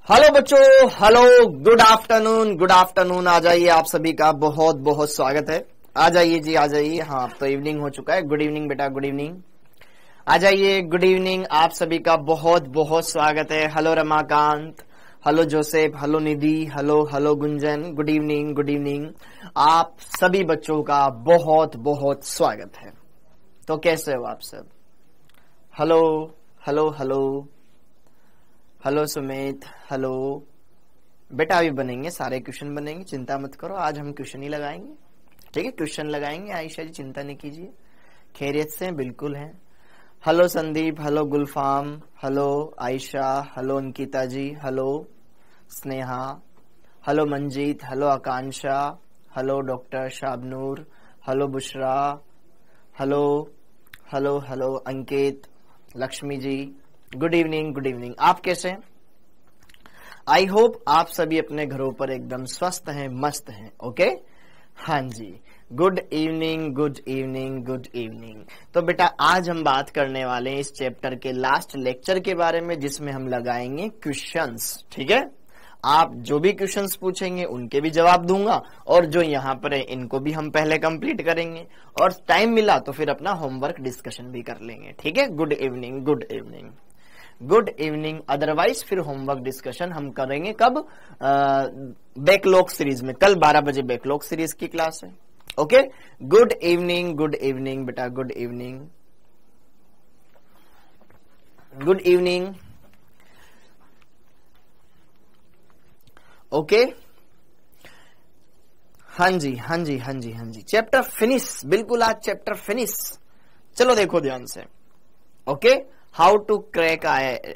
Hello बच्चों, hello, good afternoon. आ जाइए, आप सभी का बहुत बहुत स्वागत है। आ जाइए जी, आ जाइए। हाँ, अब तो इवनिंग हो चुका है। गुड इवनिंग बेटा, गुड इवनिंग। आ जाइए, गुड इवनिंग। आप सभी का बहुत बहुत स्वागत है। Hello Ramakant, hello Joseph, hello Nidhi, hello hello Gunjan. Good evening, good evening. आप सभी बच्चों का बहुत बहुत स्वागत है। तो कैसे हो आप सब? Hello hello hello hello Sumit, hello बेटा। अभी बनेंगे, सारे क्वेश्चन बनेंगे, चिंता मत करो। आज हम क्वेश्चन ही लगाएंगे, ठीक है? क्वेश्चन लगाएंगे। आयशा जी चिंता नहीं कीजिए, खैरियत से बिल्कुल हैं। Hello Sandeep, hello Gulfam, hello Ayesha, hello Ankita ji, hello Sneha, hello Manjeet, hello Akanksha, hello doctor Shabnoor, hello Bushra, hello hello hello Ankit, Lakshmi ji. Good evening, good evening. आप कैसे हैं? आई होप आप सभी अपने घरों पर एकदम स्वस्थ हैं, मस्त हैं। ओके, हाँ जी। Good evening, good evening, good evening. तो बेटा आज हम बात करने वाले हैं इस चैप्टर के लास्ट लेक्चर के बारे में, जिसमें हम लगाएंगे क्वेश्चंस। ठीक है? आप जो भी क्वेश्चंस पूछेंगे उनके भी जवाब दूंगा, और जो यहाँ पर है इनको भी हम पहले कंप्लीट करेंगे, और टाइम मिला तो फिर अपना होमवर्क डिस्कशन भी कर लेंगे। ठीक है? Good evening, good evening, good evening. Otherwise फिर होमवर्क डिस्कशन हम करेंगे कब? बैकलॉग सीरीज में। कल 12 बजे बैकलॉग सीरीज की क्लास है। Okay, good evening, good evening बेटा, good evening, good evening. Okay, हाँ जी, हाँ जी, हाँ जी, हाँ जी। चैप्टर फिनिश, बिल्कुल आज चैप्टर फिनिश। चलो देखो ध्यान से। Okay, how to crack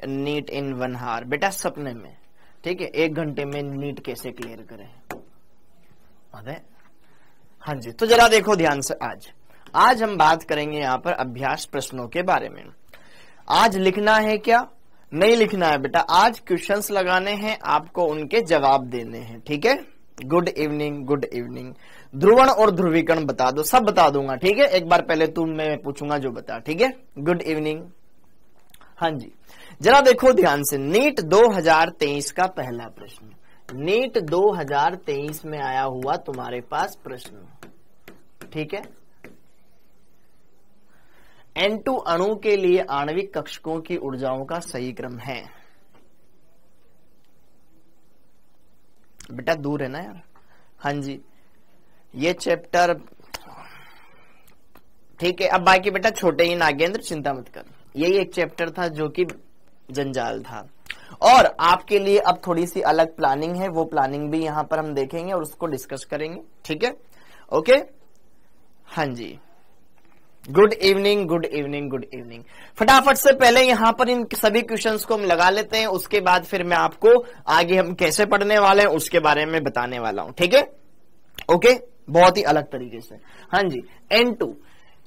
NEET in 1 hour. बेटा सपने में, ठीक है, 1 घंटे में नीट कैसे क्लियर करें। अरे हाँ जी, तो जरा देखो ध्यान से। आज हम बात करेंगे यहाँ पर अभ्यास प्रश्नों के बारे में। आज लिखना है क्या? नहीं लिखना है बेटा। आज क्वेश्चंस लगाने हैं, आपको उनके जवाब देने हैं। ठीक है? Good evening, good evening. ध्रुवण और ध्रुवीकरण बता दो, सब बता दूंगा। ठीक है? एक बार पहले तुम मैं पूछूंगा जो बता। ठीक है? Good evening. हाँ जी, जरा देखो ध्यान से। नीट 2023 का पहला प्रश्न, नीट 2023 में आया हुआ तुम्हारे पास प्रश्न। ठीक है? N2 अणु के लिए आणविक कक्षकों की ऊर्जाओं का सही क्रम है। बेटा दूर है ना यार। हाँ जी, ये चैप्टर ठीक है। अब बाकी बेटा छोटे ही नागेंद्र, चिंता मत कर। यही एक चैप्टर था जो कि जंजाल था, और आपके लिए अब थोड़ी सी अलग प्लानिंग है। वो प्लानिंग भी यहां पर हम देखेंगे और उसको डिस्कस करेंगे। ठीक है? ओके, हाँ जी। Good evening, good evening, good evening. फटाफट से पहले यहां पर इन सभी क्वेश्चंस को हम लगा लेते हैं, उसके बाद फिर मैं आपको आगे हम कैसे पढ़ने वाले हैं उसके बारे में बताने वाला हूं। ठीक है? ओके, बहुत ही अलग तरीके से। हाँ जी,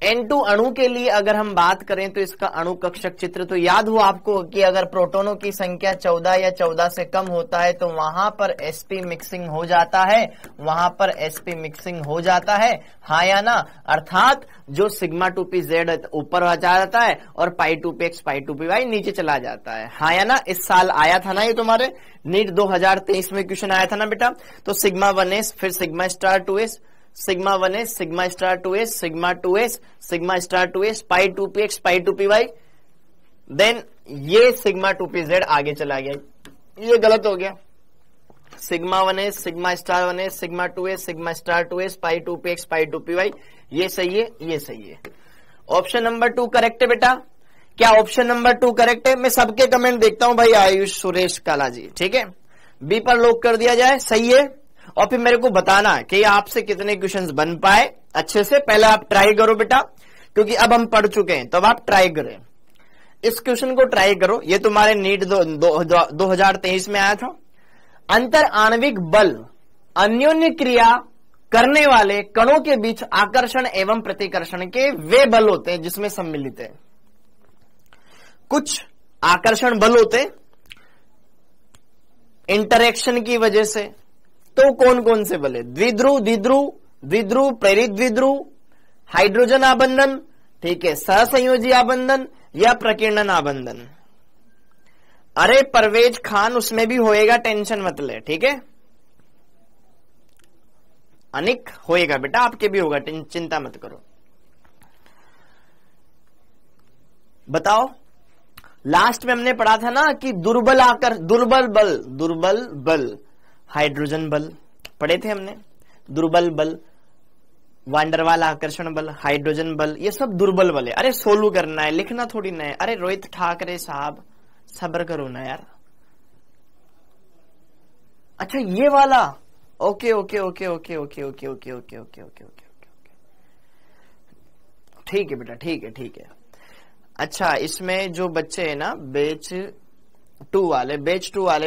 N2 अणु के लिए अगर हम बात करें तो इसका अणु कक्षक चित्र तो याद हो आपको कि अगर प्रोटॉनों की संख्या 14 या 14 से कम होता है तो वहां पर sp मिक्सिंग हो जाता है, वहां पर sp मिक्सिंग हो जाता है। हाँ या ना? अर्थात जो सिग्मा 2p z ऊपर आ जाता है और पाई 2px पाई 2py नीचे चला जाता है। हाँ या ना? इस साल आया था ना ये तुम्हारे नीट 2023 में क्वेश्चन आया था ना बेटा। तो सिग्मा 1s, फिर sigma star 2s, sigma 1s, sigma star 2s, sigma 2s, sigma star 2s, पाई 2px पाई 2py, देन ये सिग्मा 2pz आगे चला गया। ये गलत हो गया। Sigma 1s, sigma star 1s, sigma 2s, sigma star 2s, पाई 2px पाई 2py, ये सही है, ये सही है। ऑप्शन नंबर 2 करेक्ट है बेटा। क्या ऑप्शन नंबर 2 करेक्ट है? मैं सबके कमेंट देखता हूं भाई। आयुष, सुरेश, काला जी, ठीक है। बी पर लॉक कर दिया जाए, सही है। और फिर मेरे को बताना कि आपसे कितने क्वेश्चंस बन पाए अच्छे से। पहले आप ट्राई करो बेटा, क्योंकि अब हम पढ़ चुके हैं, तो अब आप ट्राई करें। इस क्वेश्चन को ट्राई करो। ये तुम्हारे नीट 2023 में आया था। अंतर आणविक बल अन्योन्य क्रिया करने वाले कणों के बीच आकर्षण एवं प्रतिकर्षण के वे बल होते हैं जिसमें सम्मिलित है। कुछ आकर्षण बल होते इंटरेक्शन की वजह से, तो कौन कौन से बल है? द्विध्रुव, द्विध्रुव, द्विध्रुव, प्रेरित द्विध्रुव, हाइड्रोजन आबंधन, ठीक है, सहसंयोजी आबंधन या प्रकीर्णन आबंधन। अरे परवेज खान उसमें भी होएगा, टेंशन मत ले, ठीक है। अनिक होएगा बेटा, आपके भी होगा, चिंता मत करो। बताओ, लास्ट में हमने पढ़ा था ना कि दुर्बल बल हाइड्रोजन बल पढ़े थे हमने। दुर्बल बल, वांडरवाल आकर्षण बल, हाइड्रोजन बल, ये सब दुर्बल बल है। अरे सोल्व करना है, लिखना थोड़ी ना है। अरे रोहित ठाकरे साहब सब्र करो ना यार। अच्छा ये वाला, okay okay okay okay okay okay okay okay okay okay okay, ठीक है बेटा, ठीक है ठीक है। अच्छा इसमें जो बच्चे हैं ना बैच 2 वाले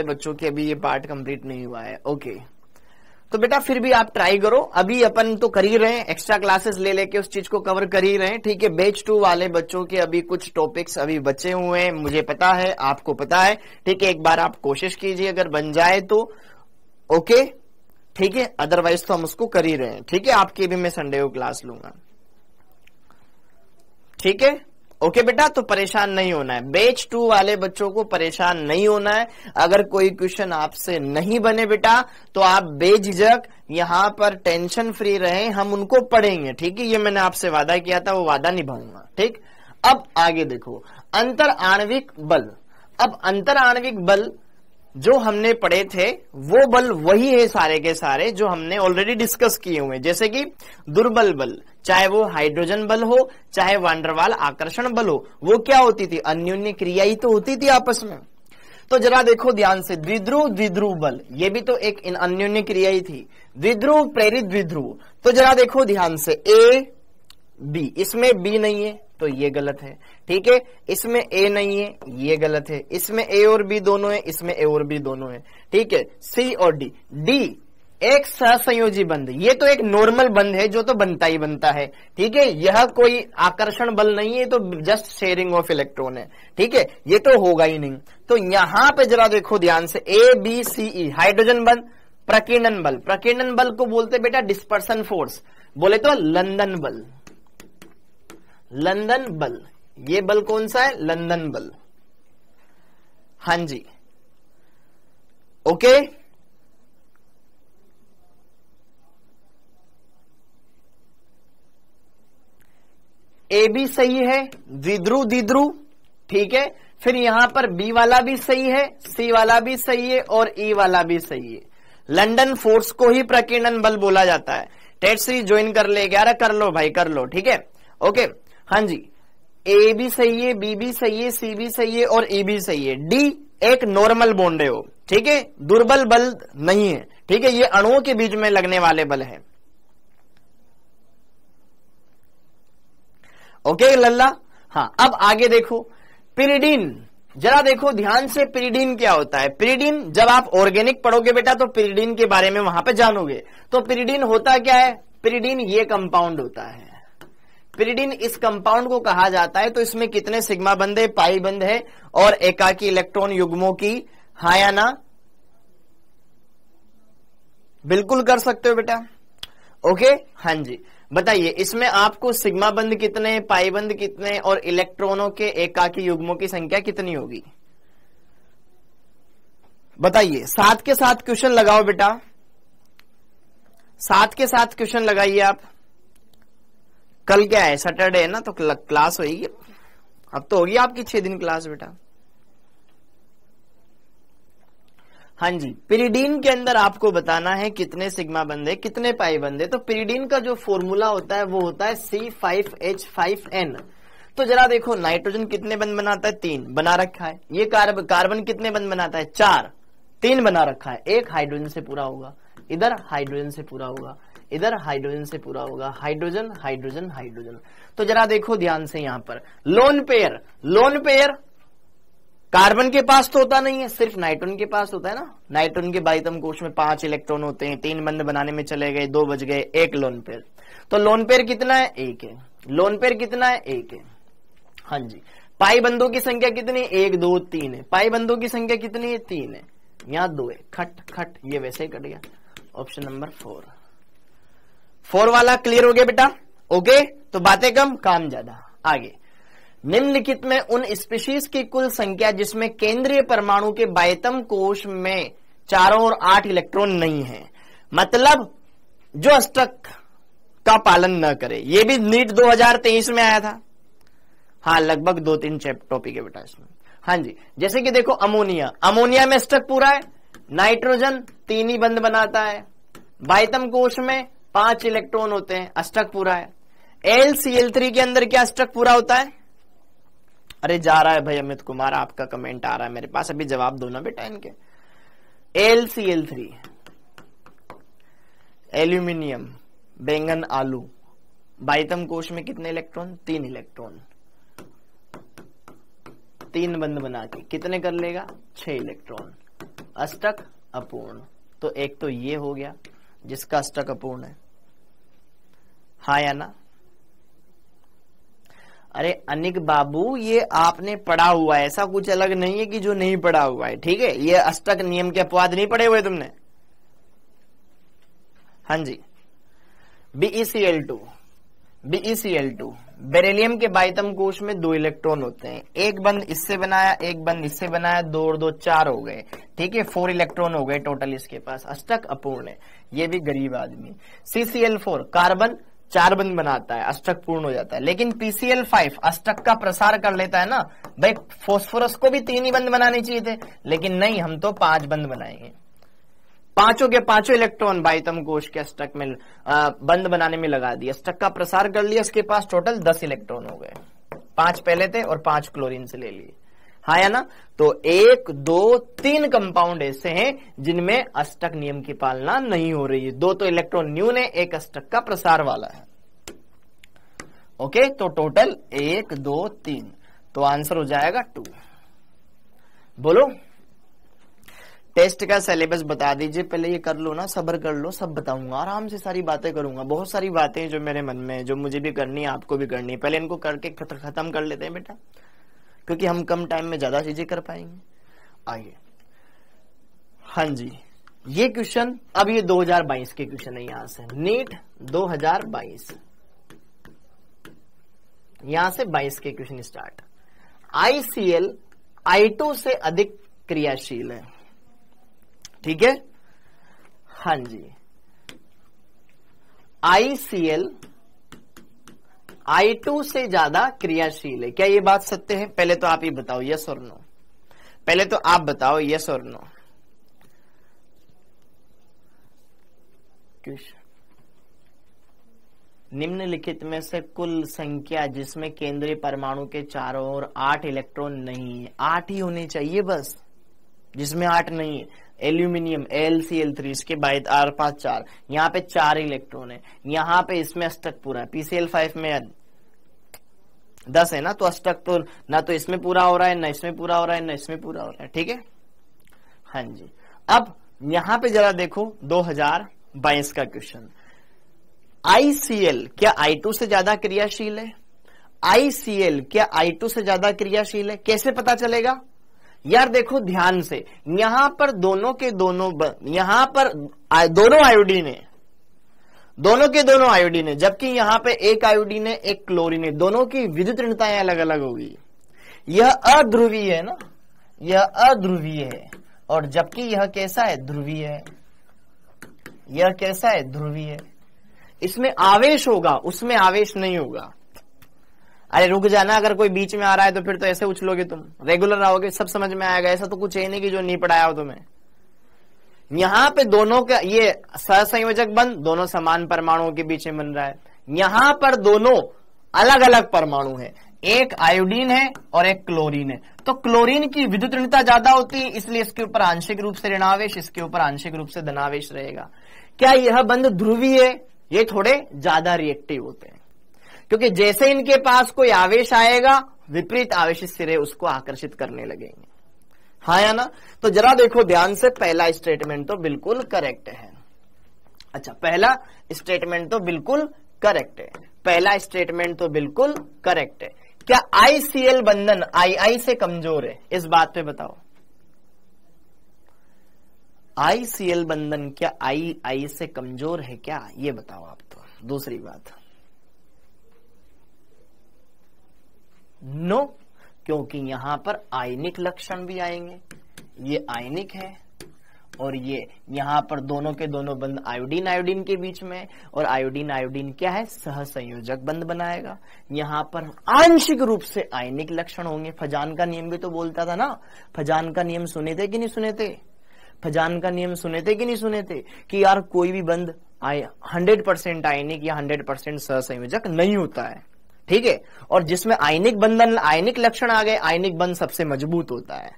बच्चों के अभी ये पार्ट कंप्लीट नहीं हुआ है। ओके, तो बेटा फिर भी आप ट्राई करो। अभी अपन तो कर ही रहे हैं, एक्स्ट्रा क्लासेस ले लेके उस चीज को कवर कर ही रहे हैं, ठीक है। बैच 2 वाले बच्चों के अभी कुछ टॉपिक्स अभी बचे हुए हैं, मुझे पता है, आपको पता है, ठीक है। एक बार आप कोशिश कीजिए, अगर बन जाए तो ओके, ठीक है, अदरवाइज तो हम उसको कर ही रहे हैं, ठीक है। आपकी भी मैं संडे को क्लास लूंगा, ठीक है। ओके बेटा, तो परेशान नहीं होना है। बैच 2 वाले बच्चों को परेशान नहीं होना है। अगर कोई क्वेश्चन आपसे नहीं बने बेटा तो आप बेझिझक यहां पर टेंशन फ्री रहें, हम उनको पढ़ेंगे, ठीक है। ये मैंने आपसे वादा किया था, वो वादा निभाऊंगा, ठीक। अब आगे देखो, अंतर आणविक बल। अब अंतर आणविक बल जो हमने पढ़े थे वो बल वही है सारे के सारे जो हमने ऑलरेडी डिस्कस किए हुए, जैसे कि दुर्बल बल, चाहे वो हाइड्रोजन बल हो चाहे वांडरवाल आकर्षण बल हो, वो क्या होती थी, अन्योन्य क्रिया ही तो होती थी आपस में। तो जरा देखो ध्यान से, द्विध्रुव बल, ये भी तो एक अन्योन्य क्रिया ही थी। द्विध्रुव प्रेरित द्विध्रुव, तो जरा देखो ध्यान से, ए बी, इसमें बी नहीं है तो ये गलत है, ठीक है। इसमें ए नहीं है, ये गलत है। इसमें ए और बी दोनों है, इसमें ए और बी दोनों है, ठीक है। सी और डी, डी एक सहसंयोजी बंध, ये तो एक नॉर्मल बंध है जो तो बनता ही बनता है, ठीक है। यह कोई आकर्षण बल नहीं है, तो जस्ट शेयरिंग ऑफ इलेक्ट्रॉन है, ठीक है, ये तो होगा ही नहीं। तो यहां पे जरा देखो ध्यान से, A B C E, hydrogen बंध, प्रकीर्णन बल, प्रकीर्णन बल को बोलते बेटा डिस्पर्सन फोर्स, बोले तो लंदन बल, लंदन बल, ये बल कौन सा है, लंदन बल, हाँ जी, ओके। ए भी सही है, द्विध्रुव, ठीक है। फिर यहां पर बी वाला भी सही है, सी वाला भी सही है और ई वाला भी सही है। लंदन फोर्स को ही प्रकीर्णन बल बोला जाता है। टेट सीरीज ज्वाइन कर ले, 11 कर लो भाई, कर लो, ठीक है, ओके, हाँ जी। ए भी सही है, बी भी सही है, सी भी सही है और ई भी सही है। डी एक नॉर्मल बॉन्ड है वो, ठीक है, दुर्बल बल नहीं है, ठीक है, ये अणुओं के बीच में लगने वाले बल है, ओके लल्ला। हाँ, अब आगे देखो, पिरिडीन, जरा देखो ध्यान से, पिरिडीन क्या होता है। पिरिडीन जब आप ऑर्गेनिक पढ़ोगे बेटा तो पिरिडीन के बारे में वहां पे जानोगे। तो पिरिडीन होता क्या है, पिरिडीन ये कंपाउंड होता है, पिरिडीन इस कंपाउंड को कहा जाता है। तो इसमें कितने सिग्मा बंध है, पाई बंध है और एकाकी इलेक्ट्रॉन युग्मों की, हाँ या ना, बिल्कुल कर सकते हो बेटा, ओके, हाँ जी। बताइए इसमें आपको सिग्मा बंध कितने, पाई बंध कितने और इलेक्ट्रॉनों के एकाकी युग्मों की संख्या कितनी होगी, बताइए। साथ के साथ क्वेश्चन लगाओ बेटा, साथ के साथ क्वेश्चन लगाइए आप। कल क्या है, सैटरडे है ना, तो क्लास होगी, अब तो होगी आपकी 6 दिन क्लास बेटा। हाँ जी, पिरिडीन के अंदर आपको बताना है कितने सिग्मा बंध है, कितने पाई बंध है। तो पिरिडीन का जो फॉर्मूला होता है वो होता है C5H5N। तो जरा देखो, नाइट्रोजन कितने बंध बनाता है, 3 बना रखा है। ये कार्बन कितने बंध बनाता है, 4, 3 बना रखा है। एक हाइड्रोजन से पूरा होगा, इधर हाइड्रोजन से पूरा होगा, इधर हाइड्रोजन से पूरा होगा, हाइड्रोजन हाइड्रोजन हाइड्रोजन। तो जरा देखो ध्यान से, यहां पर loan pair, lone pair carbon के पास तो होता नहीं है, सिर्फ नाइट्रोजन के पास होता है ना। नाइट्रोजन के बाइतम कोश में 5 इलेक्ट्रॉन होते हैं, 3 बंध बनाने में चले गए, 2 बच गए, 1 लोन पेयर। तो लोन पेयर कितना है, 1 है। लोन पेयर कितना है, 1 है, हाँ जी। पाई बंधों की संख्या कितनी, 1 2 3 है। पाई बंधों की संख्या कितनी है, 3 है, यहां 2 है, खट खट ये वैसे ही कट गया। ऑप्शन नंबर 4 वाला क्लियर हो गया बेटा, ओके। तो बातें कम काम ज्यादा। आगे निम्नलिखित में उन स्पीशीज की कुल संख्या जिसमें केंद्रीय परमाणु के बाह्यतम कोश में चारों ओर 8 इलेक्ट्रॉन नहीं है, मतलब जो अष्टक का पालन न करे। ये भी नीट 2023 में आया था। हाँ, लगभग 2-3 टॉपिक है बेटा इसमें। हाँ जी, जैसे कि देखो अमोनिया, अमोनिया में अष्टक पूरा है, नाइट्रोजन 3 ही बंध बनाता है, बाह्यतम कोश में 5 इलेक्ट्रॉन होते हैं, अष्टक पूरा है। LCl3 के अंदर क्या अष्टक पूरा होता है? अरे जा रहा है भाई अमित कुमार, आपका कमेंट आ रहा है मेरे पास, अभी जवाब दो ना बेटा इनके। LCl3 एल्यूमिनियम, बैंगन, आलू, बाह्यतम कोश में कितने इलेक्ट्रॉन? 3 इलेक्ट्रॉन, 3 बंध बना के कितने कर लेगा? 6 इलेक्ट्रॉन, अष्टक अपूर्ण। तो एक तो ये हो गया जिसका अष्टक अपूर्ण है, हाँ या ना? अरे अनिक बाबू, ये आपने पढ़ा हुआ है, ऐसा कुछ अलग नहीं है कि जो नहीं पढ़ा हुआ है, ठीक है? ये अष्टक नियम के अपवाद नहीं पढ़े हुए तुमने? हाँ जी। BeCl2, बेरिलियम के बाह्यतम कोश में 2 इलेक्ट्रॉन होते हैं, एक बंध इससे बनाया, एक बंध इससे बनाया, 2 और 2 4 हो गए, ठीक है? 4 इलेक्ट्रॉन हो गए टोटल इसके पास, अष्टक अपूर्ण है, ये भी गरीब आदमी। CCl4 कार्बन 4 बंध बनाता है, अष्टक पूर्ण हो जाता है, लेकिन PCl5 अष्टक का प्रसार कर लेता है ना भाई। फास्फोरस को भी 3 ही बंध बनाने चाहिए थे, लेकिन नहीं, हम तो 5 बंध बनाएंगे। पांचों के पांचों इलेक्ट्रॉन बाह्यतम कोश के अष्टक में बंध बनाने में लगा दिया, अष्टक का प्रसार कर लिया, इसके पास टोटल 10 इलेक्ट्रॉन हो गए, 5 पहले थे और 5 क्लोरीन से ले लिए, हाँ या ना? तो 1, 2, 3 कंपाउंड ऐसे हैं जिनमें अष्टक नियम की पालना नहीं हो रही है। 2 तो इलेक्ट्रॉन न्यून है, 1 अष्टक का प्रसार वाला है। ओके, तो टोटल 1, 2, 3, तो आंसर हो जाएगा 2। बोलो, टेस्ट का सिलेबस बता दीजिए, पहले ये कर लो ना, सब्र कर लो, सब बताऊंगा, आराम से सारी बातें करूंगा। बहुत सारी बातें जो मेरे मन में है, जो मुझे भी करनी है, आपको भी करनी है, पहले इनको करके खत्म कर लेते हैं बेटा, क्योंकि हम कम टाइम में ज्यादा चीजें कर पाएंगे। आइए, हाँ जी, ये क्वेश्चन, अब ये 2022 के क्वेश्चन है, यहां से नीट 2022, यहां से 22 के क्वेश्चन स्टार्ट। ICl I2 से अधिक क्रियाशील है, ठीक है? हाँ जी, ICl I2 से ज्यादा क्रियाशील है, क्या ये बात सत्य है? पहले तो आप ही बताओ, यस और नो, पहले तो आप बताओ यस और नो। निम्नलिखित में से कुल संख्या जिसमें केंद्रीय परमाणु के चारों ओर 8 इलेक्ट्रॉन नहीं है, 8 ही होने चाहिए बस, जिसमें 8 नहीं है। एल्यूमिनियम LCl3, इसके बाद R5 4, यहाँ पे 4 इलेक्ट्रॉन है, यहाँ पे इसमें अष्टक पूरा है। PCl5 में 10 है ना, तो अष्टक तो ना तो इसमें पूरा हो रहा है, ना इसमें पूरा हो रहा है, ना इसमें पूरा हो रहा है, ठीक है? हाँ जी, अब यहाँ पे जरा देखो 2022 का क्वेश्चन। ICl क्या I2 से ज्यादा क्रियाशील है? ICl क्या I2 से ज्यादा क्रियाशील है? कैसे पता चलेगा यार? देखो ध्यान से, यहां पर दोनों के दोनों, यहां पर दोनों आयोडीन है, दोनों के दोनों आयोडीन है, जबकि यहां पे एक आयोडीन है, एक क्लोरीन है, दोनों की विद्युत ऋणताएं अलग अलग होगी। यह अध्रुवीय है ना, यह अध्रुवीय है, और जबकि यह कैसा है? ध्रुवीय है। यह कैसा है? ध्रुवीय है। इसमें आवेश होगा, उसमें आवेश नहीं होगा। अरे रुक जाना, अगर कोई बीच में आ रहा है तो फिर तो ऐसे उछलोगे तुम, रेगुलर आओगे, सब समझ में आएगा। ऐसा तो कुछ है नहीं कि जो नहीं पढ़ाया हो तुम्हें। यहां पे दोनों का ये सहसंयोजक बंध दोनों समान परमाणुओं के बीच में बन रहा है, यहां पर दोनों अलग अलग परमाणु है, एक आयोडीन है और एक क्लोरीन है। तो क्लोरीन की विद्युत ऋणता ज्यादा होती है, इसलिए इसके ऊपर आंशिक रूप से ऋणावेश, इसके ऊपर आंशिक रूप से धनावेश रहेगा। क्या यह बंध ध्रुवीय है? ये थोड़े ज्यादा रिएक्टिव होते हैं, क्योंकि जैसे इनके पास कोई आवेश आएगा, विपरीत आवेशित सिरे उसको आकर्षित करने लगेंगे, हाँ या ना? तो जरा देखो ध्यान से, पहला स्टेटमेंट तो बिल्कुल करेक्ट है। अच्छा, पहला स्टेटमेंट तो बिल्कुल करेक्ट है, पहला स्टेटमेंट तो बिल्कुल करेक्ट है। क्या ICl बंधन II से कमजोर है? इस बात पे बताओ, ICl बंधन क्या II से कमजोर है क्या? ये बताओ आप। तो दूसरी बात, नो, क्योंकि यहां पर आयनिक लक्षण भी आएंगे। ये आयनिक है और ये यहां पर दोनों के दोनों बंध आयोडीन आयोडीन के बीच में, और आयोडीन आयोडीन क्या है, सहसंयोजक बंध बनाएगा। यहां पर आंशिक रूप से आयनिक लक्षण होंगे। फजान का नियम भी तो बोलता था ना, फजान का नियम सुने थे कि नहीं सुने थे? फजान का नियम सुने थे कि नहीं सुने थे कि यार कोई भी बंध 100% आयनिक या 100% सहसंयोजक नहीं होता है, ठीक है। और जिसमें आयनिक बंधन आयनिक लक्षण आ गए, आयनिक बंध सबसे मजबूत होता है,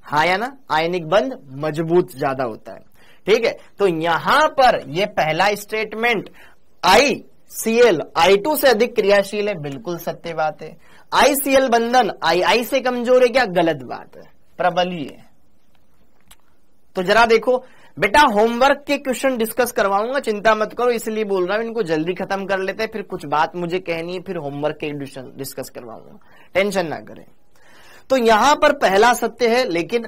हाँ या ना, आयनिक बंध मजबूत ज्यादा होता है, ठीक है। तो यहां पर ये पहला स्टेटमेंट ICl I2 से अधिक क्रियाशील है, बिल्कुल सत्य बात है। ICl बंधन II से कमजोर है क्या? गलत बात है, प्रबलीय है। तो जरा देखो बेटा, होमवर्क के क्वेश्चन डिस्कस करवाऊंगा, चिंता मत करो, इसलिए बोल रहा हूं इनको जल्दी खत्म कर लेते हैं, फिर कुछ बात मुझे कहनी है, फिर होमवर्क के डिस्कस करवाऊंगा, टेंशन ना करें। तो यहां पर पहला सत्य है, लेकिन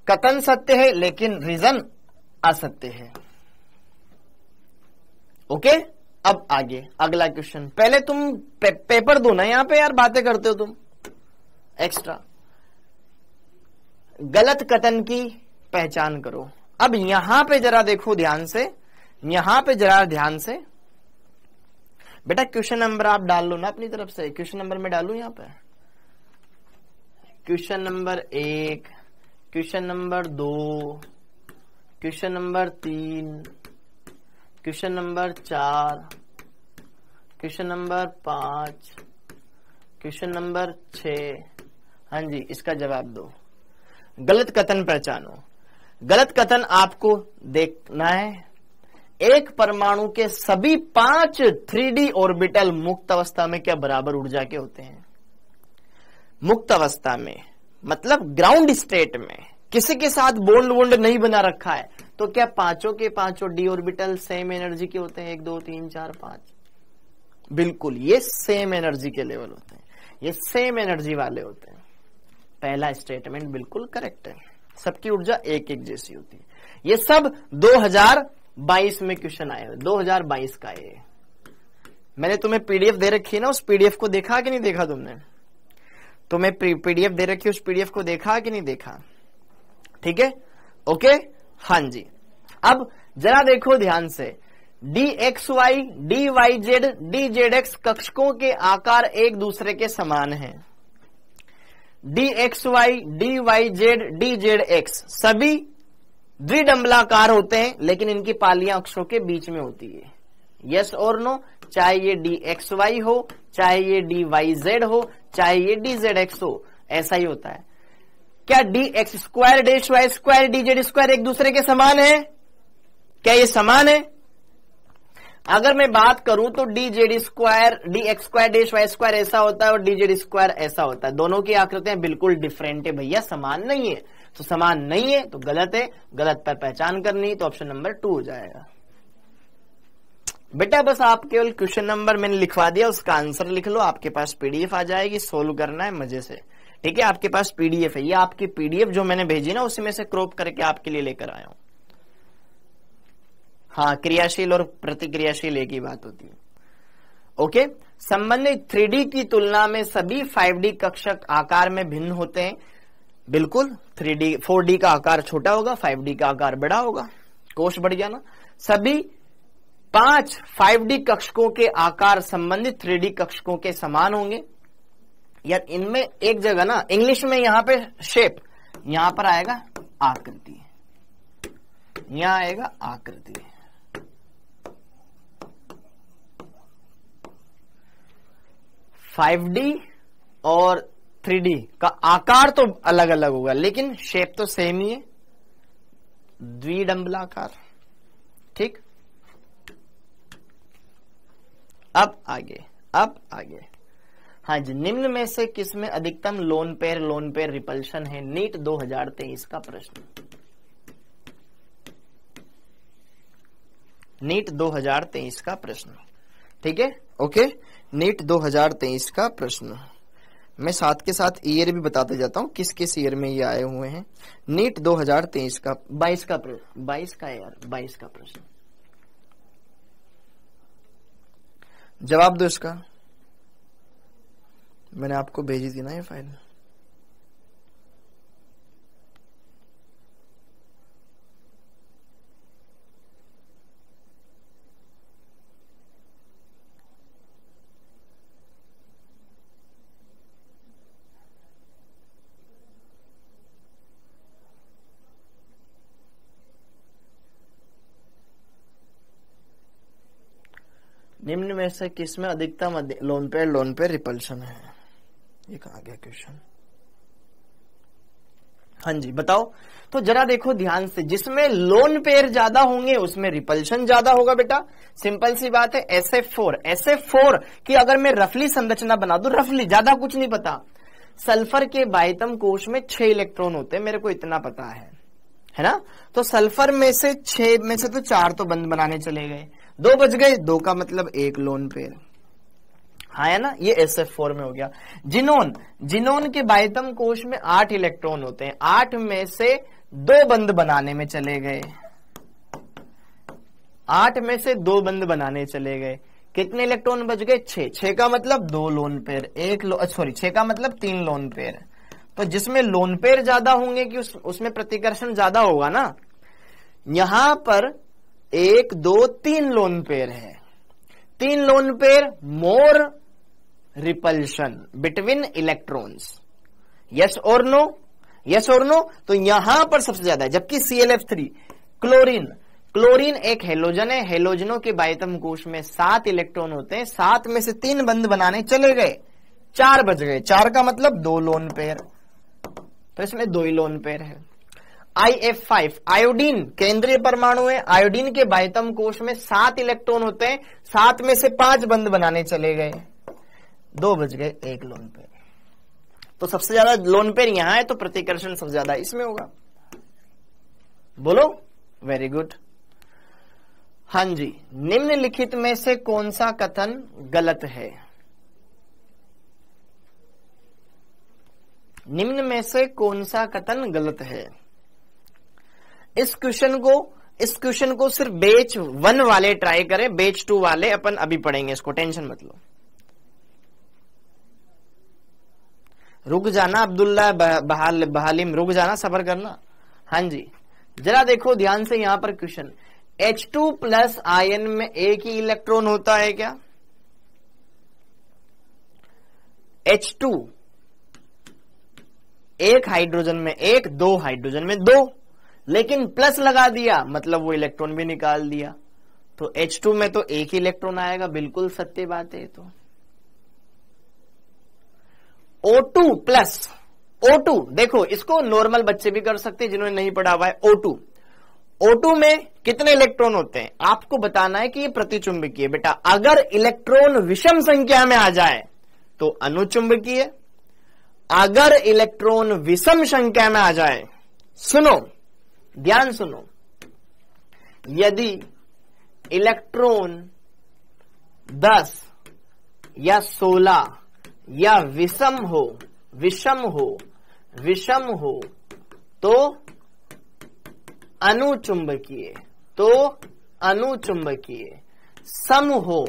कथन सत्य है, लेकिन रीजन असत्य है। ओके, अब आगे अगला क्वेश्चन। पहले तुम पेपर दो ना, यहां पे यार बातें करते हो तुम एक्स्ट्रा। गलत कथन की पहचान करो। अब यहां पे जरा देखो ध्यान से, यहां पे जरा ध्यान से बेटा, क्वेश्चन नंबर आप डाल लो ना अपनी तरफ से। क्वेश्चन नंबर में डालू यहां पे, question number 1, question number 2, question number 3, question number 4, question number 5, question number 6। हाँ जी, इसका जवाब दो। गलत कथन पहचानो। गलत कथन आपको देखना है, एक परमाणु के सभी 5 3D ऑर्बिटल मुक्त अवस्था में क्या बराबर ऊर्जा के होते हैं? मुक्त अवस्था में मतलब ग्राउंड स्टेट में, किसी के साथ बॉन्ड वोन्ड नहीं बना रखा है, तो क्या पांचों के पांचों डी ऑर्बिटल सेम एनर्जी के होते हैं? 1 2 3 4 5, बिल्कुल ये सेम एनर्जी के लेवल होते हैं, ये सेम एनर्जी वाले होते हैं। पहला स्टेटमेंट बिल्कुल करेक्ट है, सबकी ऊर्जा एक एक जैसी होती है। ये सब 2022 में क्वेश्चन आए, 2022 का ये। मैंने तुम्हें पीडीएफ दे रखी है ना, उस पीडीएफ को देखा कि नहीं देखा तुमने? तुम्हें पीडीएफ दे रखी है, उस पीडीएफ को देखा कि नहीं देखा? ठीक है, ओके, हाँ जी। अब जरा देखो ध्यान से, dxy, dyz, dzx कक्षकों के आकार एक दूसरे के समान हैं। dxy, dyz, dzx सभी द्विडंबलाकार होते हैं, लेकिन इनकी पालियां अक्षों के बीच में होती है। यस और नो? चाहे ये dxy हो, चाहे ये dyz हो, चाहे ये dzx हो, ऐसा ही होता है। क्या dx square, dy square, dz square एक दूसरे के समान है? क्या ये समान है? अगर मैं बात करूं तो dz square, dx square, dy square ऐसा होता है और dz स्क्वायर ऐसा होता है। दोनों की आकृतियां बिल्कुल डिफरेंट है भैया, समान नहीं है। तो समान नहीं है तो गलत है, गलत पर पहचान करनी, तो ऑप्शन नंबर 2 हो जाएगा। बेटा बस आप केवल क्वेश्चन नंबर मैंने लिखवा दिया, उसका आंसर लिख लो, आपके पास पीडीएफ आ जाएगी, सोल्व करना है मजे से। ठीक है, आपके पास पीडीएफ है, ये आपकी पीडीएफ जो मैंने भेजी ना, उसी में से क्रॉप करके आपके लिए लेकर आया हूं। हाँ, क्रियाशील और प्रतिक्रियाशील एक ही बात होती है। ओके, संबंधित 3D की तुलना में सभी 5D कक्षक आकार में भिन्न होते हैं। बिल्कुल, 3D 4D का आकार छोटा होगा, 5D का आकार बड़ा होगा। कोश बढ़ गया ना। सभी 5 5D कक्षकों के आकार संबंधित 3D कक्षकों के समान होंगे। यार इनमें एक जगह ना, इंग्लिश में यहां पे शेप, यहां पर आएगा आकृति, यहां आएगा आकृति। फाइव डी और 3D का आकार तो अलग अलग होगा, लेकिन शेप तो सेम ही है, द्विडंबलाकार। ठीक, अब आगे, अब आगे। हाँ जी, निम्न में से किसमें अधिकतम लोन पेयर रिपल्शन है? नीट 2023 का प्रश्न, नीट 2023 का प्रश्न। ठीक है, ओके, नीट 2023 का प्रश्न। मैं साथ के साथ ईयर भी बताते जाता हूं, किस किस ईयर में ये आए हुए हैं। नीट 2023 का 22 का प्रश्न, 22 का यार, 22 का प्रश्न। जवाब दो इसका, मैंने आपको भेजी थी ना ये फाइल। निम्न में से किसमें अधिकतम लोन पेयर रिपल्शन है? ये कहाँ गया क्वेश्चन? हाँ जी बताओ। तो जरा देखो ध्यान से, जिसमें लोन पेयर ज्यादा होंगे उसमें रिपल्शन ज्यादा होगा बेटा। सिंपल सी बात है। SF4 की अगर मैं रफली संरचना बना दूं, रफली, ज्यादा कुछ नहीं पता। सल्फर के बाह्यतम कोश में 6 इलेक्ट्रॉन होते हैं, मेरे को इतना पता है ना। तो सल्फर में से 6 में से तो 4 तो बंद बनाने चले गए, 2 बच गए, 2 का मतलब 1 लोन पेयर, हाँ है ना। ये SF4 में हो गया। जिनोन के बाह्यतम कोश में 8 इलेक्ट्रॉन होते हैं, 8 में से 2 बंद बनाने में चले गए, 8 में से 2 बंद बनाने चले गए। कितने इलेक्ट्रॉन बच गए? 6 का मतलब 2 लोन पेयर, 6 का मतलब 3 लोन पेयर। तो जिसमें लोन पेयर ज्यादा होंगे कि उसमें प्रतिकर्षण ज्यादा होगा ना। यहां पर 1 2 3 लोन पेयर है, 3 लोन पेयर, मोर रिपल्शन बिटवीन इलेक्ट्रॉन्स। यस और नो? यस और नो? तो यहां पर सबसे ज्यादा है। जबकि ClF3 क्लोरीन एक हेलोजन है, हेलोजनों के बाह्यतम कोश में 7 इलेक्ट्रॉन होते हैं, 7 में से 3 बंद बनाने चले गए, 4 बच गए, 4 का मतलब 2 लोन पेयर। तो इसमें 2 ही लोन पेयर है। IF5 आयोडीन केंद्रीय परमाणु है, आयोडीन के बाह्यतम कोश में 7 इलेक्ट्रॉन होते हैं, 7 में से 5 बंद बनाने चले गए, 2 बच गए, 1 लोन पेयर। तो सबसे ज्यादा लोन पेयर यहां है, तो प्रतिकर्षण सबसे ज्यादा इसमें होगा। बोलो, वेरी गुड। हाँ जी, निम्नलिखित में से कौन सा कथन गलत है? निम्न में से कौन सा कथन गलत है? इस क्वेश्चन को सिर्फ बैच 1 वाले ट्राई करें, बैच 2 वाले अपन अभी पढ़ेंगे, इसको टेंशन मत लो। रुक जाना अब्दुल्ला बहालिम, रुक जाना, सब्र करना। हाँ जी, जरा देखो ध्यान से यहां पर क्वेश्चन। H2+ आयन में एक ही इलेक्ट्रॉन होता है क्या? H2 एक हाइड्रोजन में 1, 2 हाइड्रोजन में 2, लेकिन प्लस लगा दिया मतलब वो इलेक्ट्रॉन भी निकाल दिया, तो H2 में तो एक ही इलेक्ट्रॉन आएगा, बिल्कुल सत्य बात है। तो O2 देखो, इसको नॉर्मल बच्चे भी कर सकते हैं जिन्होंने नहीं पढ़ा हुआ है। O2 में कितने इलेक्ट्रॉन होते हैं आपको बताना है कि ये प्रतिचुंबकीय। बेटा अगर इलेक्ट्रॉन विषम संख्या में आ जाए तो अनुचुंबकीय, अगर इलेक्ट्रॉन विषम संख्या में आ जाए, सुनो ध्यान सुनो, यदि इलेक्ट्रॉन 10 या 16 या विषम हो तो अनुचुंबकीय, सम हो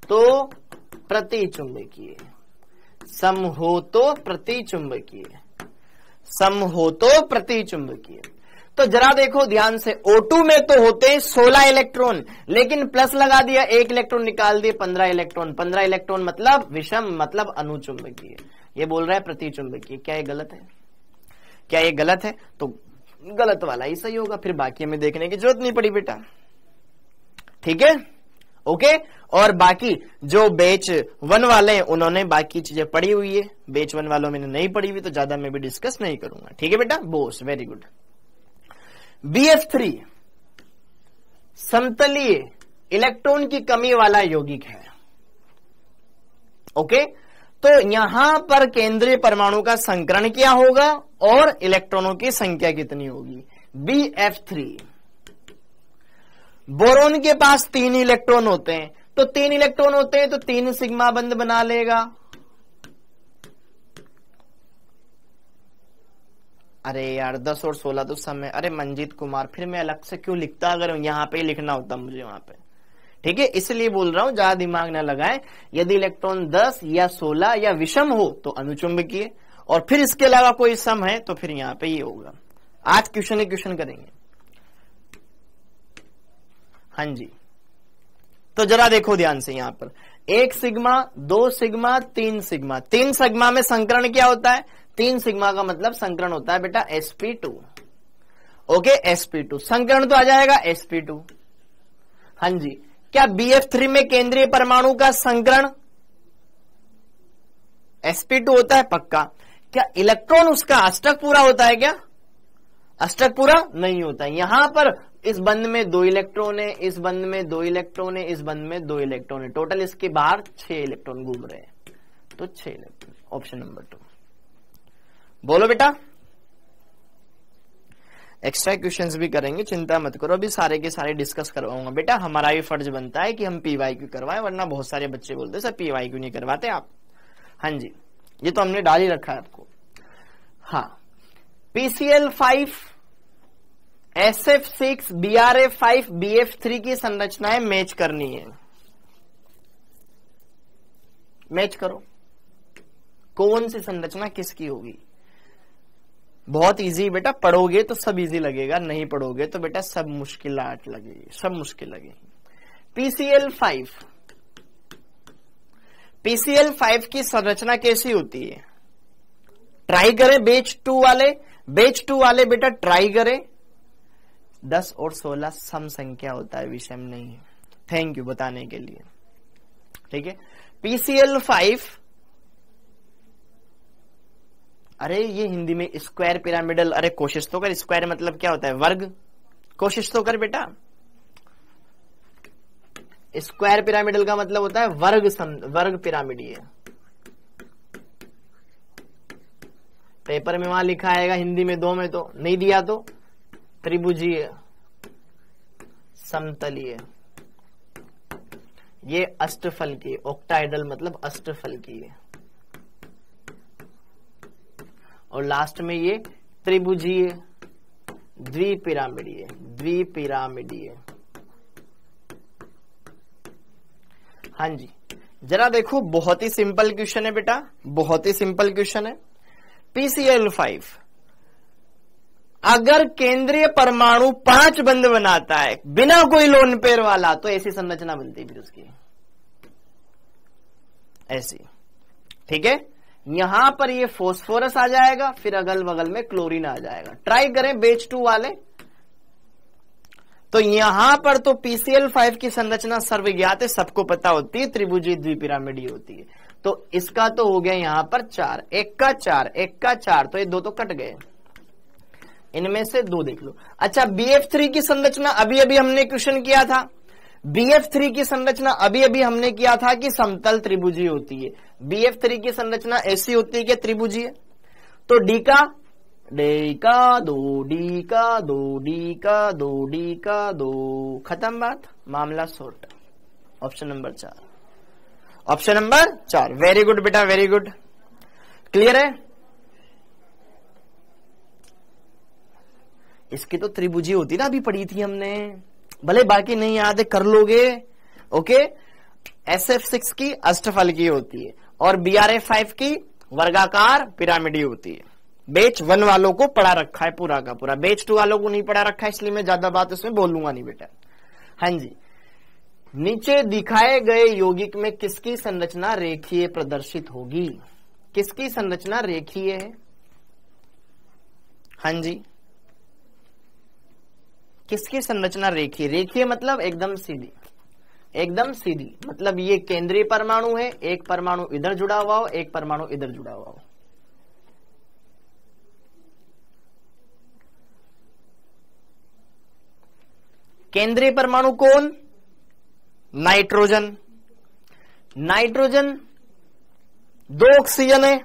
तो प्रतिचुंबकीय, सम हो तो प्रतिचुंबकीय। तो जरा देखो ध्यान से, O2 में तो होते हैं 16 इलेक्ट्रॉन, लेकिन प्लस लगा दिया, 1 इलेक्ट्रॉन निकाल दिए, 15 इलेक्ट्रॉन। 15 इलेक्ट्रॉन मतलब विषम, मतलब अनुचुंबकीय। ये बोल रहा है प्रतिचुंबकीय। क्या ये गलत है? क्या ये गलत है? तो गलत वाला ही सही होगा, फिर बाकी हमें देखने की जरूरत नहीं पड़ी बेटा। ठीक है, ओके। और बाकी जो बैच 1 वाले हैं उन्होंने बाकी चीजें पढ़ी हुई है, बैच 1 वालों में नहीं पढ़ी हुई, तो ज्यादा मैं भी डिस्कस नहीं करूंगा। ठीक है बेटा, बोस, वेरी गुड। BF3 समतलीय इलेक्ट्रॉन की कमी वाला यौगिक है। ओके, तो यहां पर केंद्रीय परमाणु का संकरण क्या होगा और इलेक्ट्रॉनों की संख्या कितनी होगी? BF3। बोरोन के पास 3 इलेक्ट्रॉन होते हैं, तो 3 इलेक्ट्रॉन होते हैं तो 3 सिग्मा बंद बना लेगा। अरे यार 10 और 16 तो समय। अरे मंजीत कुमार, फिर मैं अलग से क्यों लिखता? अगर यहां पे लिखना होता मुझे वहां पे, ठीक है, इसलिए बोल रहा हूं ज्यादा दिमाग ना लगाएं। यदि इलेक्ट्रॉन 10 या 16 या विषम हो तो अनुचुंबकीय, और फिर इसके अलावा कोई सम है तो फिर यहां पे ये होगा। आज क्वेश्चन ही क्वेश्चन करेंगे। हाँ जी, तो जरा देखो ध्यान से, यहां पर 1 सिग्मा, 2 सिग्मा, 3 सिग्मा। 3 सिग्मा में संकरण क्या होता है? 3 सिग्मा का मतलब संकरण होता है बेटा sp2। ओके, sp2 संकरण तो आ जाएगा sp2। हाँ जी, क्या BF3 में केंद्रीय परमाणु का संकरण sp2 होता है? पक्का। क्या इलेक्ट्रॉन उसका अष्टक पूरा होता है? क्या अष्टक पूरा नहीं होता है। यहां पर इस बंध में 2 इलेक्ट्रॉन है, इस बंध में 2 इलेक्ट्रॉन है, इस बंध में 2 इलेक्ट्रॉन है, टोटल इसके बाहर 6 इलेक्ट्रॉन घूम रहे हैं, तो 6 इलेक्ट्रॉन। Option number 2। बोलो बेटा। एक्स्ट्रा क्वेश्चंस भी करेंगे, चिंता मत करो, अभी सारे के सारे डिस्कस करवाऊंगा बेटा। हमारा भी फर्ज बनता है कि हम PYQ करवाएं, वरना बहुत सारे बच्चे बोलते हैं सर PYQ नहीं करवाते आप। हाँ जी, ये तो हमने डाल ही रखा है आपको। हाँ, PCl5, SF6, BRF5, BF3 की संरचनाएं मैच करनी है। मैच करो, कौन सी संरचना किसकी होगी। बहुत इजी बेटा, पढ़ोगे तो सब इजी लगेगा, नहीं पढ़ोगे तो बेटा सब मुश्किलात लगेगी, सब मुश्किल लगेगी। PCl5 की संरचना कैसी होती है? ट्राई करें बेच 2 वाले, बेच 2 वाले बेटा ट्राई करें। 10 और 16 सम संख्या होता है, विषम नहीं है। थैंक यू बताने के लिए। ठीक है, PCl5, अरे ये हिंदी में स्क्वायर पिरामिडल, अरे कोशिश तो कर, स्क्वायर मतलब क्या होता है? वर्ग। कोशिश तो कर बेटा, स्क्वायर पिरामिडल का मतलब होता है वर्ग पिरामिडीय। पेपर में वहां लिखा आएगा, हिंदी में 2 में तो नहीं दिया, तो त्रिभुजीय, समतलीय, ये अष्टफल की, ऑक्टाइडल मतलब अष्टफल की है, और लास्ट में ये त्रिभुजीय, द्विपिरामिडीय, द्विपिरामिडीय। हाँ जी, जरा देखो, बहुत ही सिंपल क्वेश्चन है बेटा, बहुत ही सिंपल क्वेश्चन है। PCl5 अगर केंद्रीय परमाणु 5 बंध बनाता है बिना कोई लोन पेयर वाला, तो ऐसी संरचना बनती है फिर उसकी, ऐसी। ठीक है, यहां पर ये फॉस्फोरस आ जाएगा, फिर अगल बगल में क्लोरीन आ जाएगा। ट्राई करें बेच 2 वाले, तो यहां पर तो PCl5 की संरचना सर्वज्ञात है, सबको पता होती है, त्रिभुजी द्विपिरामिडीय होती है। तो इसका तो हो गया यहां पर 4, 1 का 4, 1 का 4, तो ये 2 तो कट गए, इनमें से 2 देख लो। अच्छा, BF3 की संरचना अभी अभी हमने क्वेश्चन किया था, BF3 की संरचना अभी अभी हमने किया था कि समतल त्रिभुजी होती है। BF3 की संरचना ऐसी होती है कि त्रिभुजी है, तो डी का 2, डी का 2, डी का 2, डी का 2, खत्म बात, मामला sort. Option number 4, option number 4। Very good बेटा, वेरी गुड, क्लियर है। इसकी तो त्रिभुजी होती ना, अभी पढ़ी थी हमने, भले बाकी नहीं याद है कर लोगे। ओके, SF6 की अष्टफल की होती है, और BRF5 की वर्गाकार पिरामिडी होती है। बेच 1 वालों को पढ़ा रखा है पूरा का पूरा, बेच 2 वालों को नहीं पढ़ा रखा है, इसलिए मैं ज्यादा बात इसमें बोलूंगा नहीं बेटा। हाँ जी, नीचे दिखाए गए यौगिक में किसकी संरचना रेखीय प्रदर्शित होगी? किसकी संरचना रेखीय है? हाँ जी, किसकी संरचना रेखीय? रेखीय मतलब एकदम सीधी, एकदम सीधी, मतलब ये केंद्रीय परमाणु है, एक परमाणु इधर जुड़ा हुआ हो, एक परमाणु इधर जुड़ा हुआ हो। केंद्रीय परमाणु कौन? नाइट्रोजन। नाइट्रोजन 2 ऑक्सीजन है,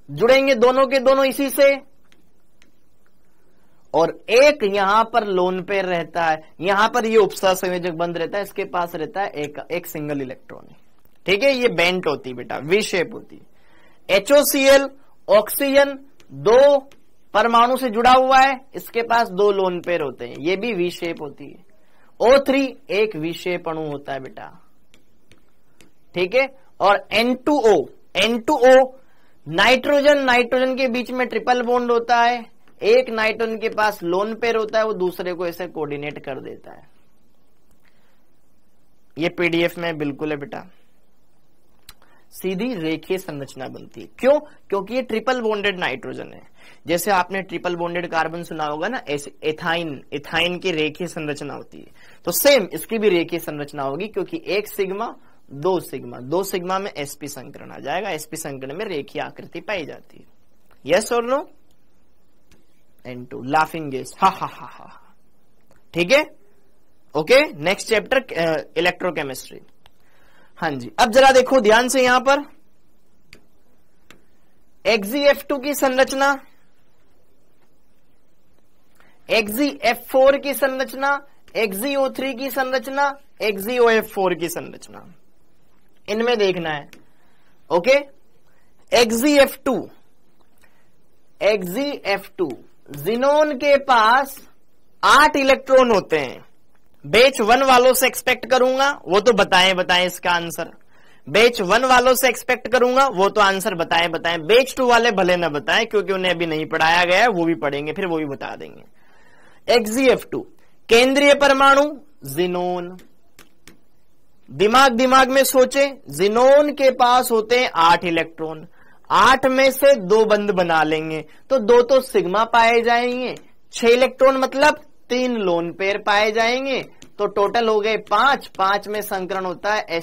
जुड़ेंगे दोनों के दोनों इसी से, और एक यहां पर लोन पेयर रहता है, यहां पर ये उपसह संयोजक बंद रहता है, इसके पास रहता है एक सिंगल इलेक्ट्रॉन। ठीक है, ये बेंट होती बेटा, वी शेप होती है। HOCl ऑक्सीजन 2 परमाणु से जुड़ा हुआ है, इसके पास 2 लोन पेयर होते हैं, ये भी वी शेप होती है। O3 एक विशेष अणु होता है बेटा, ठीक है। और N2O नाइट्रोजन के बीच में ट्रिपल बॉन्ड होता है, एक नाइट्रोजन के पास लोन पेयर होता है, वो दूसरे को ऐसे कोऑर्डिनेट कर देता है। ये पीडीएफ में बिल्कुल है बेटा, सीधी रेखीय संरचना बनती है। क्यों? क्योंकि ये ट्रिपल बॉन्डेड नाइट्रोजन है। जैसे आपने ट्रिपल बॉन्डेड कार्बन सुना होगा ना, एथाइन की रेखीय संरचना होती है, तो सेम इसकी भी रेखीय संरचना होगी, क्योंकि एक सिग्मा दो सिग्मा में sp संकरण आ जाएगा, sp संकरण में रेखीय आकृति पाई जाती है। यस और नो? N2 लाफिंग गैस, हा हा हा हा, ठीक है। Okay, next chapter electrochemistry. हाँ जी, अब जरा देखो ध्यान से यहां पर Xgf2 की संरचना, Xgf4 की संरचना, XgO3 की संरचना, XgOF4 की संरचना, इनमें देखना है। ओके, Xgf2 जिनोन के पास 8 इलेक्ट्रॉन होते हैं। बैच 1 वालों से एक्सपेक्ट करूंगा, वो तो बताएं इसका आंसर। बैच 1 वालों से एक्सपेक्ट करूंगा, वो तो आंसर बताएं। बैच 2 वाले भले ना बताएं, क्योंकि उन्हें अभी नहीं पढ़ाया गया है, वो भी पढ़ेंगे, फिर वो भी बता देंगे। Xgf2 केंद्रीय परमाणु जिनोन, दिमाग में सोचे, जिनोन के पास होते हैं 8 इलेक्ट्रॉन, 8 में से 2 बंद बना लेंगे, तो 2 तो सिग्मा पाए जाएंगे, 6 इलेक्ट्रॉन मतलब 3 लोन पेयर पाए जाएंगे, तो टोटल हो गए 5 में संकरण होता है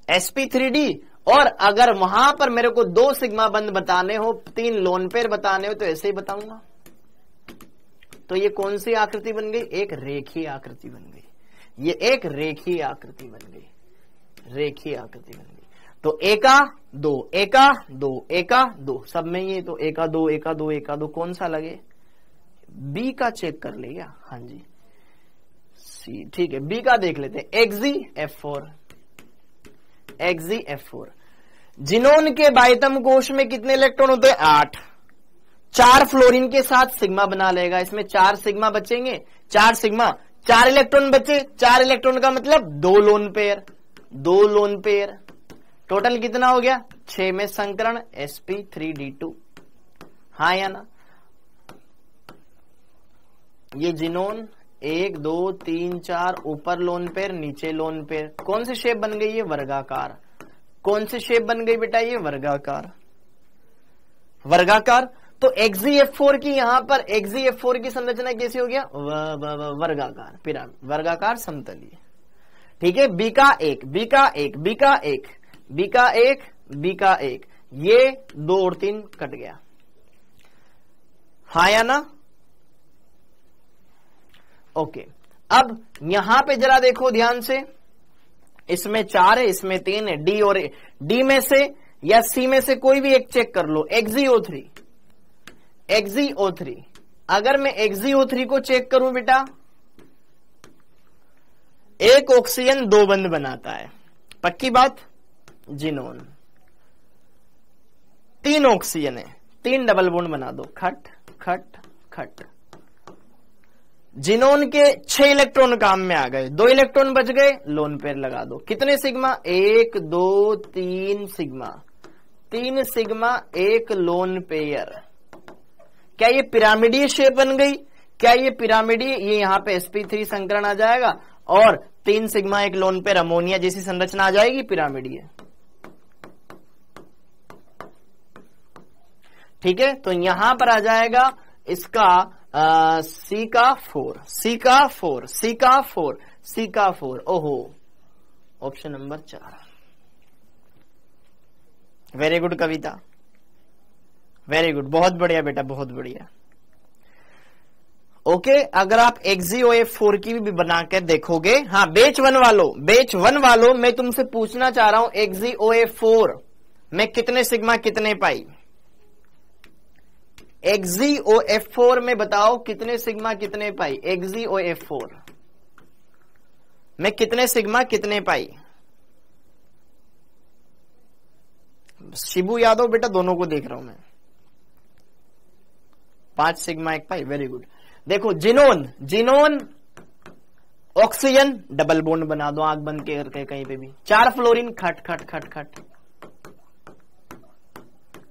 sp3d। और अगर वहां पर मेरे को 2 सिग्मा बंद बताने हो, 3 लोन पेयर बताने हो, तो ऐसे ही बताऊंगा। तो ये कौन सी आकृति बन गई? एक रेखीय आकृति बन गई। ये एक रेखीय आकृति बन गई, रेखीय आकृति बन गई। तो एका दो सब में ये, तो एका दो कौन सा लगे? बी का चेक कर लिया। हाँ जी, सी, ठीक है, बी का देख लेते हैं। Xgf4 जिनोन के बाह्यतम कोश में कितने इलेक्ट्रॉन होते हैं? 8। 4 फ्लोरीन के साथ सिग्मा बना लेगा, इसमें 4 सिग्मा बचेंगे, 4 सिग्मा, 4 इलेक्ट्रॉन बचे, 4 इलेक्ट्रॉन का मतलब 2 लोन पेयर, टोटल कितना हो गया? 6 में संकरण sp3d2। हाँ या ना? ये जिनोन 1 2 3 4 ऊपर लोन पेयर, नीचे लोन पेयर, कौन सी शेप बन गई? ये वर्गाकार। कौन सी शेप बन गई बेटा? ये वर्गाकार। तो Xgf4 की यहां पर Xgf4 की संरचना कैसी हो गया? वर्गाकार पिरामिड, वर्गाकार समतलीय, ठीक है। B का एक, ये 2 और 3 कट गया। हाँ या ना? ओके, अब यहां पे जरा देखो ध्यान से, इसमें 4 है, इसमें 3 है, डी और डी में से या सी में से कोई भी एक चेक कर लो। XgO3, अगर मैं XgO3 को चेक करूं बेटा, एक ऑक्सीजन 2 बंद बनाता है, पक्की बात। जिनोन 3 ऑक्सीजन है, 3 डबल बॉन्ड बना दो, खट खट खट। जिनोन के 6 इलेक्ट्रॉन काम में आ गए, 2 इलेक्ट्रॉन बच गए, लोन पेयर लगा दो। कितने sigma? 1 2 3 sigma, 3 sigma 1 lone pair. क्या ये पिरामिडीय शेप बन गई? क्या ये पिरामिडीय? ये यहां पे sp3 संकरण आ जाएगा और 3 सिग्मा 1 लोन पेयर अमोनिया जैसी संरचना आ जाएगी, पिरामिडीय, ठीक है। तो यहां पर आ जाएगा इसका सी का 4। ओहो, ऑप्शन नंबर 4। वेरी गुड कविता, वेरी गुड, बहुत बढ़िया बेटा, बहुत बढ़िया। ओके, अगर आप Xgf4 की भी बना के देखोगे, हाँ, बैच 1 वालों मैं तुमसे पूछना चाह रहा हूं, Xgov4 में कितने सिग्मा कितने पाई? Xgov4 में बताओ कितने सिग्मा कितने पाई? Xgov4 में कितने सिग्मा कितने पाई? शिबू यादव बेटा, दोनों को देख रहा हूं मैं। 5 सिग्मा 1 पाई, वेरी गुड। देखो xenon, xenon oxygen double bond बना दो आंख बंद के करके कहीं पे भी। 4 फ्लोरीन खट खट खट खट।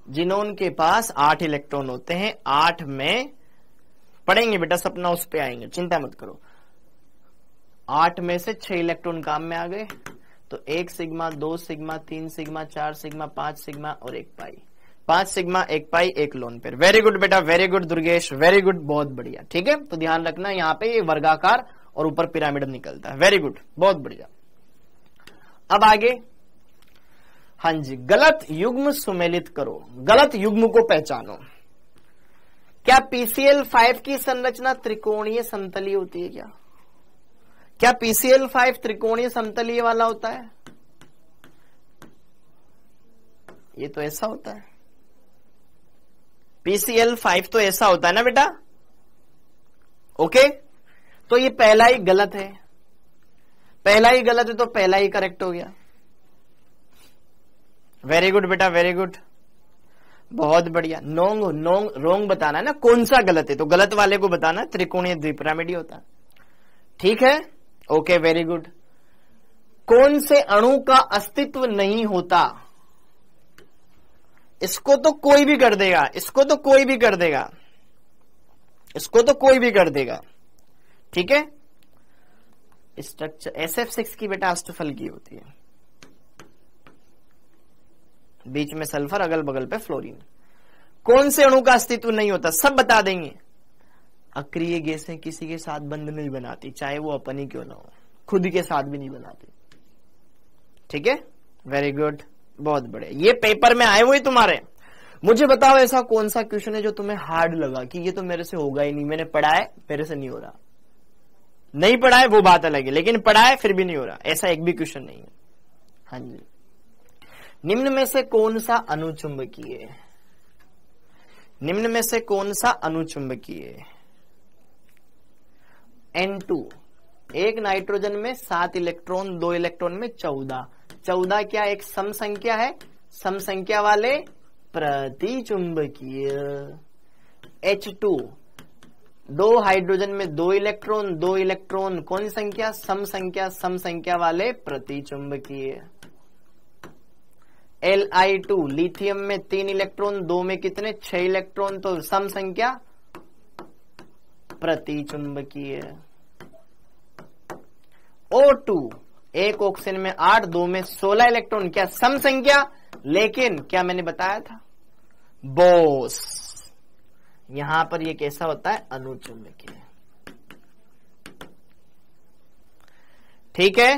जिनोन के पास 8 इलेक्ट्रॉन होते हैं, 8 में पढ़ेंगे बेटा, सपना उस पे आएंगे, चिंता मत करो। 8 में से 6 इलेक्ट्रॉन काम में आ गए, तो 1 sigma, 2 sigma, 3 sigma, 4 sigma, 5 sigma और 1 पाई। 5 सिग्मा, 1 पाई, 1 लोन पेयर। वेरी गुड बेटा, very good Durgesh, very good, बहुत बढ़िया। ठीक है, तो ध्यान रखना यहाँ पे ये वर्गाकार और ऊपर पिरामिड निकलता है। वेरी गुड, बहुत बढ़िया। अब आगे, हाँ जी, गलत युग्म सुमेलित करो, गलत युग्म को पहचानो। क्या PCl5 की संरचना त्रिकोणीय समतलीय होती है क्या? क्या PCl5 त्रिकोणीय समतलीय वाला होता है? ये तो ऐसा होता है। PCl5 तो ऐसा होता है ना बेटा, ओके? तो ये पहला ही गलत है, पहला ही गलत है तो पहला ही करेक्ट हो गया। वेरी गुड बेटा, वेरी गुड, बहुत बढ़िया। नोंग, नोंग, रोंग बताना है ना, कौन सा गलत है, तो गलत वाले को बताना है। त्रिकोणीय द्विपिरामिड होता है, ठीक है, ओके, वेरी गुड। कौन से अणु का अस्तित्व नहीं होता? इसको तो कोई भी कर देगा, इसको तो कोई भी कर देगा, इसको तो कोई भी कर देगा, ठीक है। स्ट्रक्चर SF6 की बेटा अष्टफल की होती है, बीच में सल्फर, अगल बगल पे फ्लोरीन। कौन से अणु का अस्तित्व नहीं होता? सब बता देंगे। अक्रिय गैसें किसी के साथ बंध नहीं बनाती, चाहे वो अपन ही क्यों ना हो, खुद के साथ भी नहीं बनाती, ठीक है, वेरी गुड, बहुत बढ़िया। ये पेपर में आए हुए तुम्हारे। मुझे बताओ ऐसा कौन सा क्वेश्चन है जो तुम्हें हार्ड लगा कि ये तो मेरे से होगा ही नहीं, मैंने पढ़ा है मेरे से नहीं हो रहा। नहीं पढ़ा है वो बात अलग है, लेकिन पढ़ा है फिर भी नहीं हो रहा, ऐसा एक भी क्वेश्चन नहीं है। हाँ जी, निम्न में से कौन सा अनुचुंबकीय है? निम्न में से कौन सा अनुचुंबकीय है? N2, एक नाइट्रोजन में 7 इलेक्ट्रॉन, 2 इलेक्ट्रॉन में 14। 14 क्या एक सम संख्या है? सम संख्या वाले प्रतिचुंबकीय। H2, 2 हाइड्रोजन में 2 इलेक्ट्रॉन, 2 इलेक्ट्रॉन कौन संख्या? सम संख्या, सम संख्या वाले प्रतिचुंबकीय। Li2, लिथियम में 3 इलेक्ट्रॉन, 2 में कितने? 6 इलेक्ट्रॉन, तो सम संख्या प्रतिचुंबकीय। O2, एक ऑक्सीजन में 8, 2 में 16 इलेक्ट्रॉन, क्या सम संख्या? लेकिन क्या मैंने बताया था? बोस। यहां पर ये कैसा होता है? अनुचुंबकीय, ठीक है।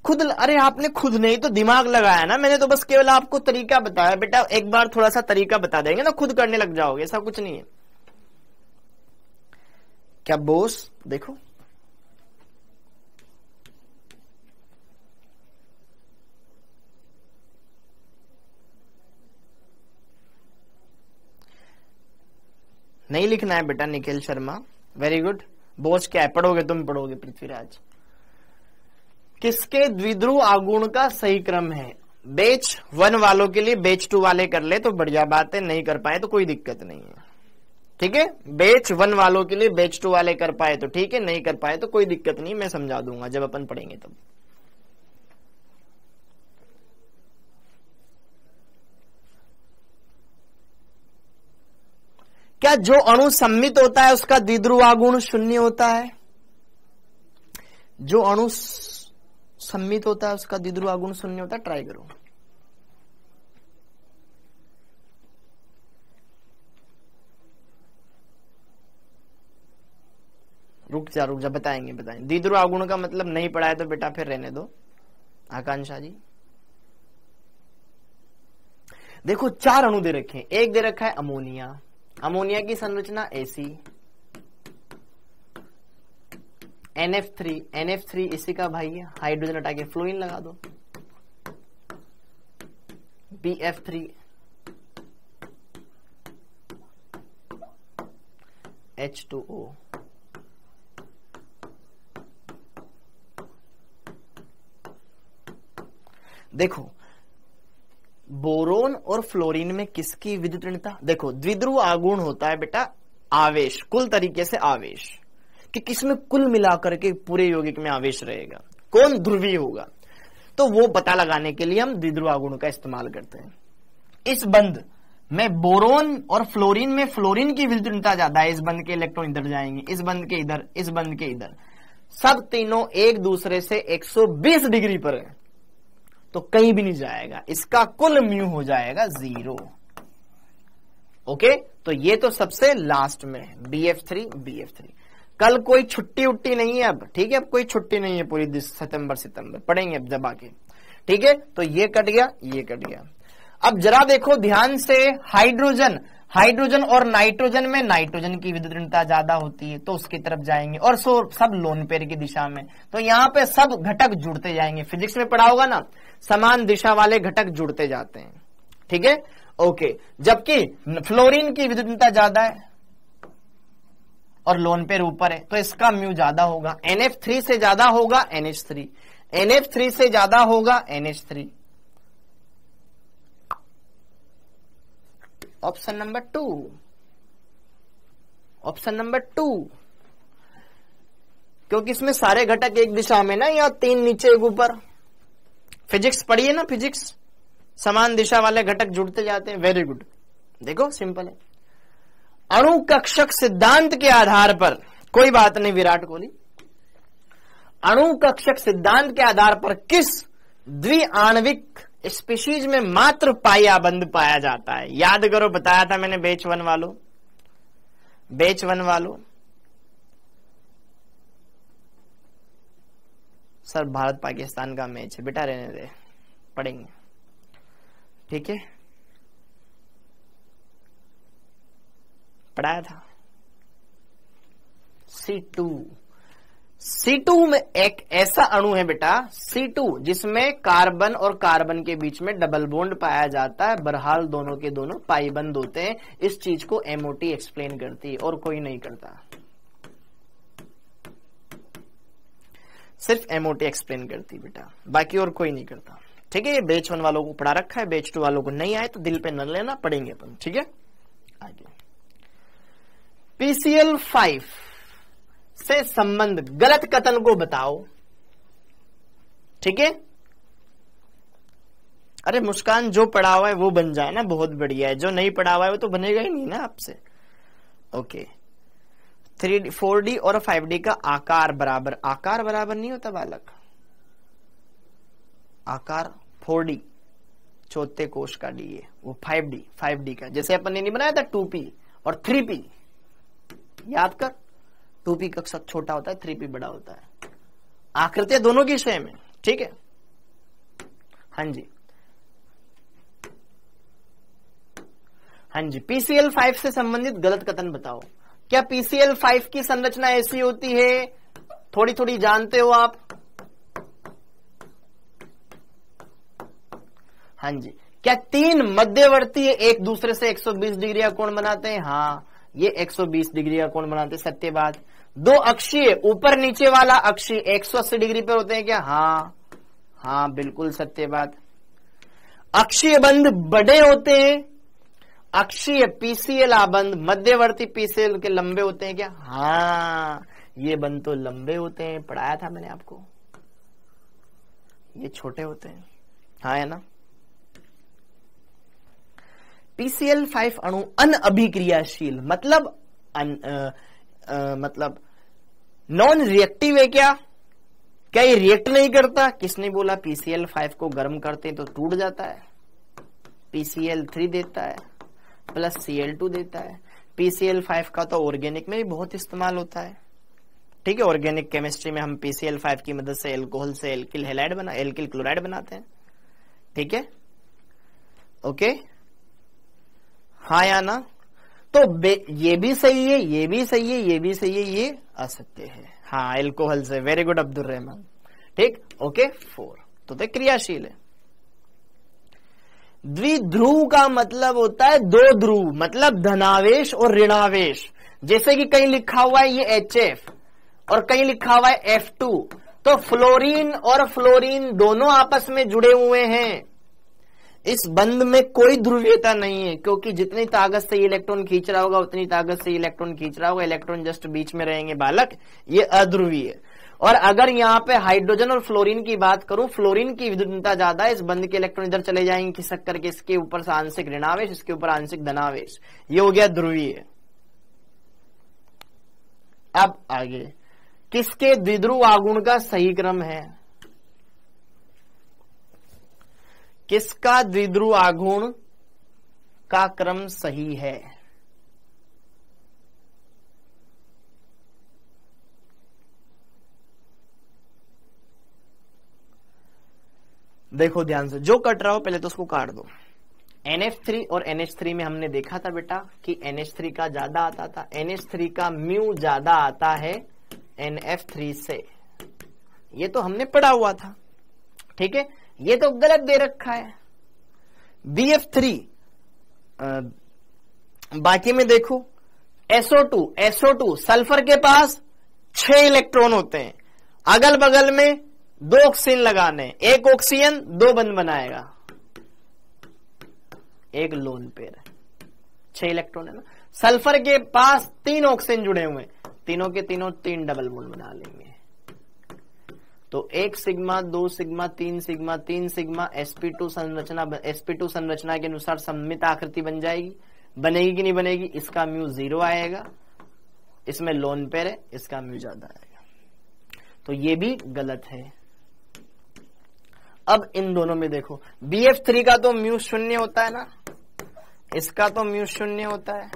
खुद, अरे आपने खुद नहीं तो दिमाग लगाया ना, मैंने तो बस केवल आपको तरीका बताया। बेटा एक बार थोड़ा सा तरीका बता देंगे ना, खुद करने लग जाओगे, ऐसा कुछ नहीं है। क्या बोस? देखो नहीं लिखना है बेटा, निखिल शर्मा, वेरी गुड। बोस क्या है? पढ़ोगे तुम, पढ़ोगे पृथ्वीराज। किसके द्विध्रुव आगुण का सही क्रम है? बैच 1 वालों के लिए बैच 2 वाले कर ले तो बढ़िया बात है, नहीं कर पाए तो कोई दिक्कत नहीं है, ठीक है। बैच 1 वालों के लिए बैच 2 वाले कर पाए तो ठीक है, नहीं कर पाए तो कोई दिक्कत नहीं, मैं समझा दूंगा जब अपन पढ़ेंगे तब। क्या जो अणु सम्मित होता है उसका द्विध्रुव आगुण 0 होता है? जो अणु सम्मित होता है उसका द्विध्रुव आगुण 0 होता है। ट्राई करो। रुक जा बताएंगे। द्विध्रुव आगुण का मतलब नहीं पढ़ा है तो बेटा फिर रहने दो। आकांक्षा जी देखो 4 अणु दे रखे हैं। एक दे रखा है अमोनिया, अमोनिया की संरचना ऐसी, NF3, NF3 इसी का भाई है, हाइड्रोजन हटा के फ्लोरीन लगा दो। BF3, H2O, देखो बोरोन और फ्लोरीन में किसकी विद्युत ऋणता? देखो द्विध्रुव आगुण होता है बेटा आवेश, कुल तरीके से आवेश, कि किसमें कुल मिलाकर के पूरे यौगिक में आवेश रहेगा, कौन ध्रुवीय होगा, तो वो पता लगाने के लिए हम द्विध्रुव आगुण का इस्तेमाल करते हैं। इस बंध में बोरोन और फ्लोरीन में फ्लोरीन की विद्युतीयता ज्यादा है, इस बंध के इलेक्ट्रॉन इधर जाएंगे, इस बंध के इधर, इस बंध के इधर, सब तीनों एक दूसरे से 120 डिग्री पर है, तो कहीं भी नहीं जाएगा, इसका कुल म्यू हो जाएगा 0। ओके, तो ये तो सबसे लास्ट में है BF3। कल कोई छुट्टी उट्टी नहीं है अब, ठीक है, अब कोई छुट्टी नहीं है पूरी सितंबर पढ़ेंगे अब जब आके, ठीक है। तो ये कट गया, ये कट गया। अब जरा देखो ध्यान से, हाइड्रोजन और नाइट्रोजन में नाइट्रोजन की विद्युतीयता ज्यादा होती है, तो उसकी तरफ जाएंगे, और सब लोन पेयर की दिशा में, तो यहां पे सब घटक जुड़ते जाएंगे। फिजिक्स में पढ़ा होगा ना, समान दिशा वाले घटक जुड़ते जाते हैं, ठीक है, ओके। जबकि फ्लोरीन की विद्युतीयता ज्यादा है और लोन पेयर ऊपर है, तो इसका म्यू ज्यादा होगा, NF3 से ज्यादा होगा NH3, NF3 से ज्यादा होगा NH3। ऑप्शन नंबर 2, क्योंकि इसमें सारे घटक एक दिशा में ना, या 3 नीचे एक ऊपर, फिजिक्स पढ़िए ना, फिजिक्स, समान दिशा वाले घटक जुड़ते जाते हैं। वेरी गुड, देखो सिंपल है। अणु कक्षक सिद्धांत के आधार पर, कोई बात नहीं विराट कोहली, अणु कक्षक सिद्धांत के आधार पर किस द्विआण्विक स्पीशीज में मात्र पाई आबंध पाया जाता है? याद करो, बताया था मैंने बैच 1 वालों। सर भारत पाकिस्तान का मैच है बेटा, रहने दे, पढ़ेंगे, ठीक है, पढ़ाया था। C2 में एक ऐसा अणु है बेटा, C2, जिसमें कार्बन और कार्बन के बीच में डबल बॉन्ड पाया जाता है। बहरहाल दोनों के दोनों पाईबंद होते हैं। इस चीज को MOT एक्सप्लेन करती है और कोई नहीं करता, सिर्फ MOT एक्सप्लेन करती है बेटा, बाकी और कोई नहीं करता, ठीक है। ये बैच 1 वालों को पढ़ा रखा है, बैच 2 वालों को नहीं आए तो दिल पे न लेना, पढ़ेंगे अपन, ठीक है। आगे PCl5 से संबंध गलत कथन को बताओ, ठीक है। अरे मुस्कान, जो पढ़ा हुआ है वो बन जाए ना, बहुत बढ़िया है, जो नहीं पढ़ा हुआ है वो तो बनेगा ही नहीं ना आपसे। ओके, 4D और 5D का आकार बराबर नहीं होता बालक, आकार 4D चौथे कोश का D है, वो 5D का, जैसे अपन ने नहीं बनाया था 2P और 3P, याद कर, 2P का छोटा होता है, 3P बड़ा होता है, आकृतियां दोनों की सेम है, ठीक है। हाँ जी, PCl5 से संबंधित गलत कथन बताओ। क्या PCl5 की संरचना ऐसी होती है, थोड़ी थोड़ी जानते हो आप? हाँ जी, क्या 3 मध्यवर्ती एक दूसरे से 120 डिग्री का कोण बनाते हैं? हाँ, ये 120 डिग्री का कोण बनाते हैं, सत्य बात। 2 अक्षीय ऊपर नीचे वाला अक्षीय 180 डिग्री पर होते हैं क्या? हाँ, बिल्कुल सत्य बात। अक्षीय बंध बड़े होते हैं, अक्षीय PCl आबंध मध्यवर्ती PCl के लंबे होते हैं क्या? हाँ, ये बंध तो लंबे होते हैं, पढ़ाया था मैंने आपको, ये छोटे होते हैं, हाँ है ना। PCl5 अणु अनअभिक्रियाशील मतलब मतलब नॉन रिएक्टिव है क्या? क्या ये रिएक्ट नहीं करता? किसने बोला? PCl5 को गर्म करते हैं तो टूट जाता है, PCl3 देता है प्लस Cl2 देता है। PCl5 का तो ऑर्गेनिक में भी बहुत इस्तेमाल होता है, ठीक है। ऑर्गेनिक केमिस्ट्री में हम PCl5 की मदद से एल्कोहल से एल्किल क्लोराइड बनाते हैं, ठीक है, ओके, हाँ या ना। तो ये भी सही है, ये भी सही है, ये भी सही है, ये असत्य है। हाँ, एल्कोहल से, वेरी गुड अब्दुल रहमान, ठीक, ओके। 4 तो क्रियाशील है। द्विध्रुव का मतलब होता है 2 ध्रुव, मतलब धनावेश और ऋणावेश। जैसे कि कहीं लिखा हुआ है ये HF और कहीं लिखा हुआ है F2, तो फ्लोरीन और फ्लोरीन दोनों आपस में जुड़े हुए हैं। इस बंध में कोई ध्रुवीयता नहीं है, क्योंकि जितनी ताकत से ये इलेक्ट्रॉन खींच रहा होगा उतनी ताकत से ये इलेक्ट्रॉन खींच रहा होगा, इलेक्ट्रॉन जस्ट बीच में रहेंगे बालक, ये अध्रुवीय है। और अगर यहाँ पे हाइड्रोजन और फ्लोरीन की बात करूं, फ्लोरीन की विद्युतता ज्यादा है, इस बंध के इलेक्ट्रॉन इधर चले जाएंगे खिसक करके, इसके ऊपर से आंशिक ऋणावेश, इसके ऊपर आंशिक धनावेश, ये हो गया ध्रुवीय। अब आगे, किसके द्विध्रुव आघूर्ण का सही क्रम है? किसका द्विध्रुव आघूर्ण का क्रम सही है? देखो ध्यान से, जो कट रहा हो पहले तो उसको काट दो। NH3 और NH3 में हमने देखा था बेटा कि NH3 का ज्यादा आता था, NH3 का म्यू ज्यादा आता है NF3 से, ये तो हमने पढ़ा हुआ था, ठीक है। ये तो गलत दे रखा है BF3। बाकी में देखो SO2 सल्फर के पास 6 इलेक्ट्रॉन होते हैं, अगल बगल में 2 ऑक्सीजन लगाने, एक ऑक्सीजन 2 बंध बनाएगा, एक लोन पेयर है, 6 इलेक्ट्रॉन है ना। सल्फर के पास 3 ऑक्सीजन जुड़े हुए, तीनों के तीनों 3 डबल बॉन्ड बना लेंगे, तो 1 sigma 2 sigma 3 sigma 3 sigma sp2 संरचना के अनुसार सममित आकृति बन जाएगी, बनेगी कि नहीं बनेगी? इसका म्यू 0 आएगा, इसमें लोन पेयर है, इसका म्यू ज्यादा आएगा, तो ये भी गलत है। अब इन दोनों में देखो, BF3 का तो म्यू 0 होता है ना, इसका तो म्यू 0 होता है,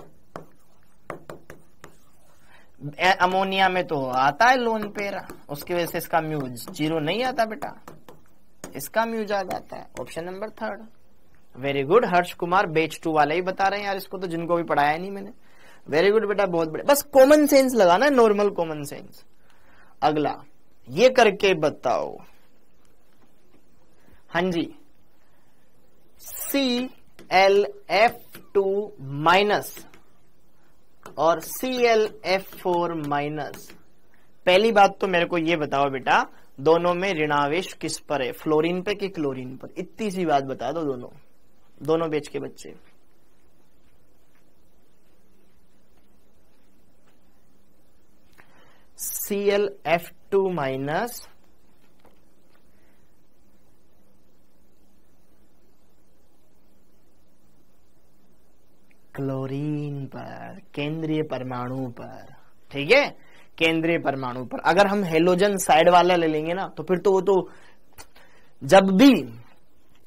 अमोनिया में तो आता है लोन पेयर, उसकी वजह से इसका म्यू 0 नहीं आता बेटा, इसका म्यू ज्यादा आता है। Option number 3। Very good Harsh Kumar, batch 2 वाले ही बता रहे हैं यार इसको, तो जिनको भी पढ़ाया नहीं मैंने। वेरी गुड बेटा, बहुत बढ़िया, बस कॉमन सेंस लगाना, नॉर्मल कॉमन सेंस। अगला, ये करके बताओ, हाँ जी, ClF2 माइनस और ClF4 माइनस, पहली बात तो मेरे को ये बताओ बेटा, दोनों में ऋणावेश किस पर है, फ्लोरीन पे कि क्लोरीन पर? इतनी सी बात बता दो, दोनों बैच के बच्चे। ClF2 माइनस क्लोरीन पर, केंद्रीय परमाणु पर, ठीक है, केंद्रीय परमाणु पर। अगर हम हेलोजन साइड वाला ले लेंगे ना, तो फिर तो वो तो, जब भी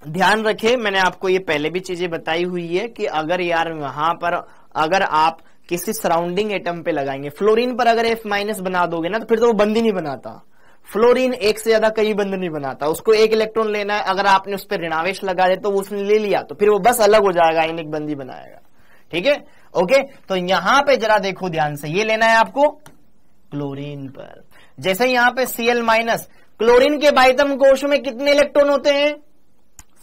ध्यान रखे, मैंने आपको ये पहले भी चीजें बताई हुई है कि अगर यार वहां पर अगर आप किसी सराउंडिंग एटम पे लगाएंगे, फ्लोरीन पर अगर F- बना दोगे ना, तो फिर तो वो बंद ही नहीं बनाता। फ्लोरीन एक से ज्यादा कई बंध नहीं बनाता, उसको एक इलेक्ट्रॉन लेना है, अगर आपने उस पर ऋणावेश लगा दे तो उसने ले लिया, तो फिर वो बस अलग हो जाएगा, आयनिक बंदी बनाएगा, ठीक है। ओके, तो यहां पे जरा देखो ध्यान से, ये लेना है आपको क्लोरीन पर। जैसे यहां पे Cl माइनस, क्लोरीन के बाह्यतम कोश में कितने इलेक्ट्रॉन होते हैं?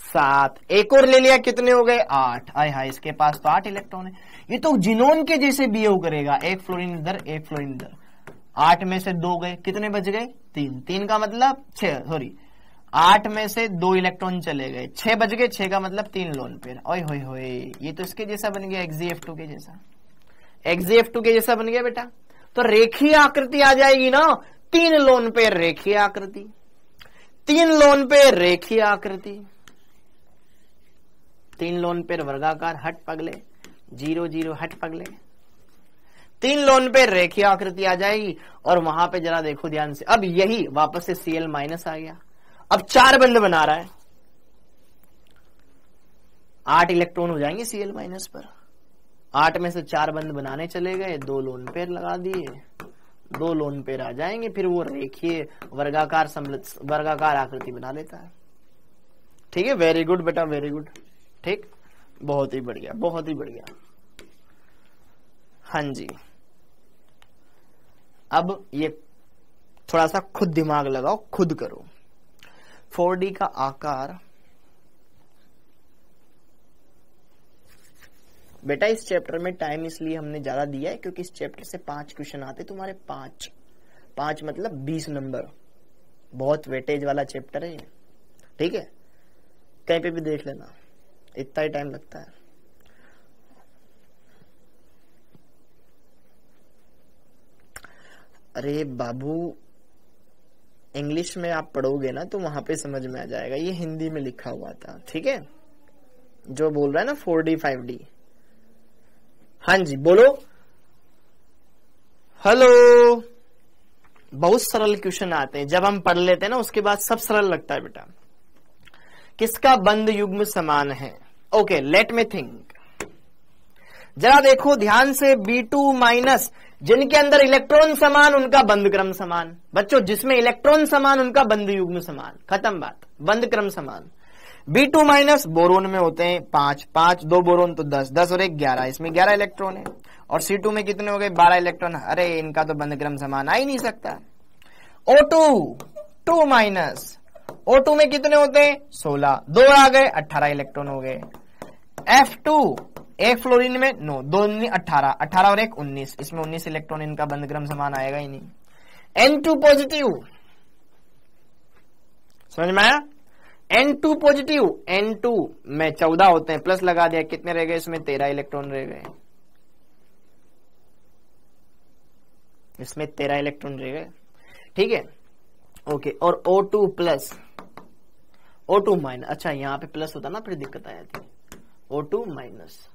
7, एक और ले लिया, कितने हो गए? 8। आय हाय, इसके पास तो 8 इलेक्ट्रॉन है, ये तो जिनोन के जैसे बिहेव करेगा, एक फ्लोरीन इधर एक फ्लोरीन इधर, 8 में से 2 गए, कितने बच गए? 3 का मतलब 6, सॉरी 8 में से 2 इलेक्ट्रॉन चले गए, 6 बच गए, 6 का मतलब 3 लोन पेयर। ओए होए होए, ये तो इसके जैसा बन गया, XgF2 के जैसा, XgF2 के जैसा बन गया बेटा। तो रेखीय आकृति आ जाएगी ना, 3 लोन पेयर रेखीय आकृति, 3 लोन पेयर रेखीय आकृति, 3 लोन पेयर वर्गाकार, हट पगले, 0 0 हट पगले, 3 लोन पेयर रेखीय आकृति आ जाएगी। और वहां पे जरा देखो ध्यान से, अब यही वापस से Cl माइनस आ गया, अब 4 बंध बना रहा है, 8 इलेक्ट्रॉन हो जाएंगे Cl माइनस पर, 8 में से 4 बंध बनाने चले गए, 2 लोन पेयर लगा दिए, 2 लोन पेयर आ जाएंगे, फिर वो रेखीय वर्गाकार आकृति बना लेता है, ठीक है। वेरी गुड बेटा, वेरी गुड, ठीक, बहुत ही बढ़िया, बहुत ही बढ़िया। हाँ जी, अब ये थोड़ा सा खुद दिमाग लगाओ, खुद करो। 4D का आकार बेटा, इस चैप्टर में टाइम इसलिए हमने ज्यादा दिया है क्योंकि इस चैप्टर से 5 क्वेश्चन आते तुम्हारे, 5 मतलब 20 नंबर, बहुत वेटेज वाला चैप्टर है ये, ठीक है, कहीं पे भी देख लेना। इतना ही टाइम लगता है। अरे बाबू, इंग्लिश में आप पढ़ोगे ना तो वहां पे समझ में आ जाएगा, ये हिंदी में लिखा हुआ था, ठीक है। जो बोल रहा है ना 4D 5D। हाँ जी बोलो। हेलो। बहुत सरल क्वेश्चन आते हैं, जब हम पढ़ लेते हैं ना उसके बाद सब सरल लगता है बेटा। किसका बंद युग्म समान है? Okay, let me think. जरा देखो ध्यान से, B2 माइनस, जिनके अंदर इलेक्ट्रॉन समान उनका बंद क्रम समान। बच्चों जिसमें इलेक्ट्रॉन समान उनका बंद युग्म समान, खत्म बात, बंद क्रम समान। B2 माइनस बोरोन में होते हैं 5, 2 बोरोन तो 10 और 1 11, इसमें 11 इलेक्ट्रॉन है। और C2 में कितने हो गए? 12 इलेक्ट्रॉन। अरे इनका तो बंद क्रम समान आ ही नहीं सकता। O2 2 माइनस, O2 में कितने होते हैं? 16, 2 आ गए 18 इलेक्ट्रॉन हो गए। F2 एक फ्लोरीन में 9, 2 18, 18 और 1 19, इसमें 19 इलेक्ट्रॉन, इनका बंद क्रम समान आएगा ही नहीं। N2 पॉजिटिव, समझ में आया? N2 पॉजिटिव, N2 में 14 होते हैं, प्लस लगा दिया, कितने रह गए? इसमें 13 इलेक्ट्रॉन रह गए, इसमें 13 इलेक्ट्रॉन रह गए, ठीक है। ओके, और O2 प्लस, O2 माइनस, अच्छा यहाँ पे प्लस होता ना फिर दिक्कत आ जाती। O2 माइनस,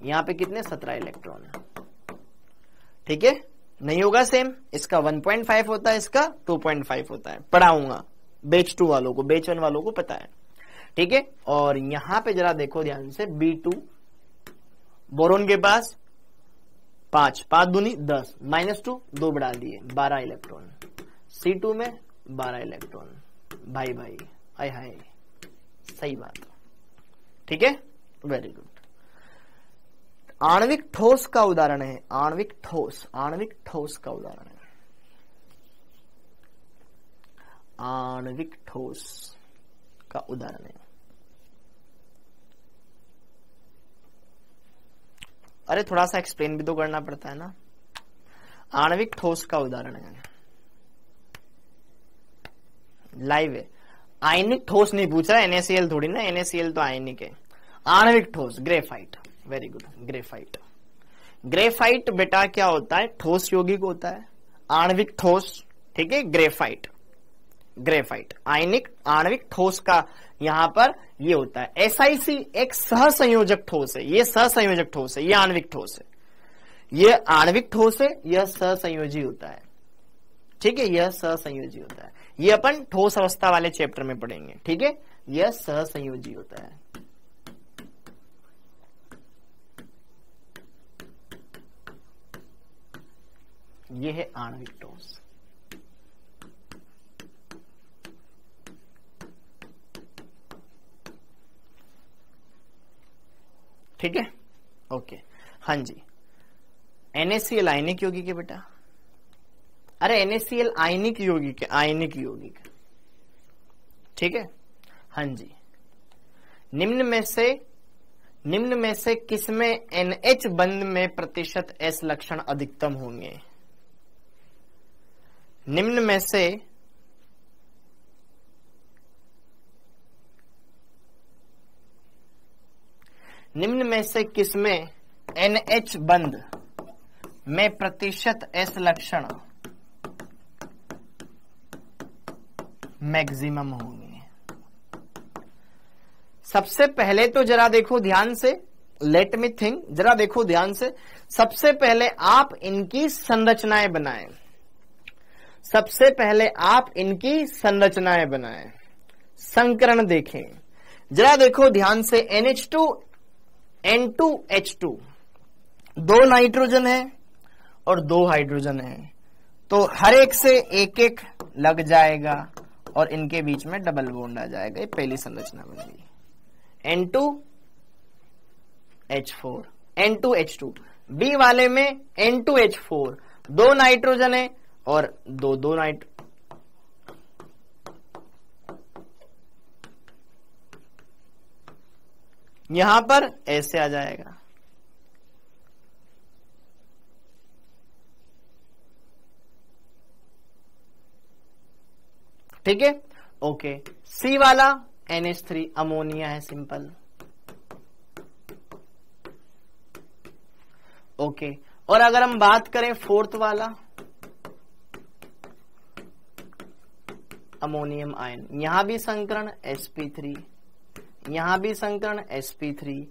यहाँ पे कितने? 17 इलेक्ट्रॉन है, ठीक है। नहीं होगा सेम, इसका 1.5 होता है, इसका 2.5 होता है। पढ़ाऊंगा बैच 2 वालों को, बैच 1 वालों को पता है, ठीक है। और यहां पे जरा देखो ध्यान से, B2 बोरोन के पास 5, 5 दूनी 10, -2 2 बढ़ा दिए 12 इलेक्ट्रॉन। C2 में 12 इलेक्ट्रॉन, भाई भाई हाय हाय, सही बात, ठीक है, वेरी गुड। आणविक ठोस का उदाहरण है, आणविक ठोस, आणविक ठोस का उदाहरण है, आणविक ठोस का उदाहरण है। अरे थोड़ा सा एक्सप्लेन भी तो करना पड़ता है ना। आणविक ठोस का उदाहरण है, लाइव है। आयनिक ठोस नहीं पूछ रहा, NaCl थोड़ी ना, NaCl तो आयनिक है। आणविक ठोस, graphite, very good, graphite. Graphite बेटा क्या होता है? ठोस यौगिक होता है, आणविक ठोस, ठीक है। ग्रेफाइट, ग्रेफाइट आयनिक आणविक ठोस का यहां पर ये होता है। SiC एक सहसंयोजक ठोस है, ये सहसंयोजक ठोस है, ये आणविक ठोस है, ये आणविक ठोस है, यह सहसंयोजी होता है, ठीक है, यह सहसंयोजी होता है। ये अपन ठोस अवस्था वाले चैप्टर में पढ़ेंगे, ठीक है। यह सहसंयोजी होता है, यह है आणविक ठोस। ठीक है, ओके, हाँ जी। NaCl आयनिक यौगिक है बेटा। अरे NaCl आयनिक यौगिक है, आयनिक यौगिक, ठीक है, हाँ जी। निम्न में से किसमें NH बंध में प्रतिशत S लक्षण अधिकतम होंगे? निम्न में से किसमें NH बंध में प्रतिशत S लक्षण मैक्सिमम होंगे? सबसे पहले तो जरा देखो ध्यान से, लेट मी थिंक, जरा देखो ध्यान से। सबसे पहले आप इनकी संरचनाएं बनाएं, सबसे पहले आप इनकी संरचनाएं बनाएं, संकरण देखें। जरा देखो ध्यान से, NH2 N2H2, 2 नाइट्रोजन है और 2 हाइड्रोजन है, तो हर एक से एक एक लग जाएगा और इनके बीच में डबल बॉन्ड आ जाएगा। ये पहली संरचना बन गई, N2H4, N2H2। बी वाले में N2H4, 2 नाइट्रोजन है और 2 नाइट्रोजन, यहां पर ऐसे आ जाएगा, ठीक है, ओके। सी वाला NH3 अमोनिया है, सिंपल, ओके। और अगर हम बात करें फोर्थ वाला अमोनियम आयन, यहां भी संकरण sp3, यहां भी संकरण sp3,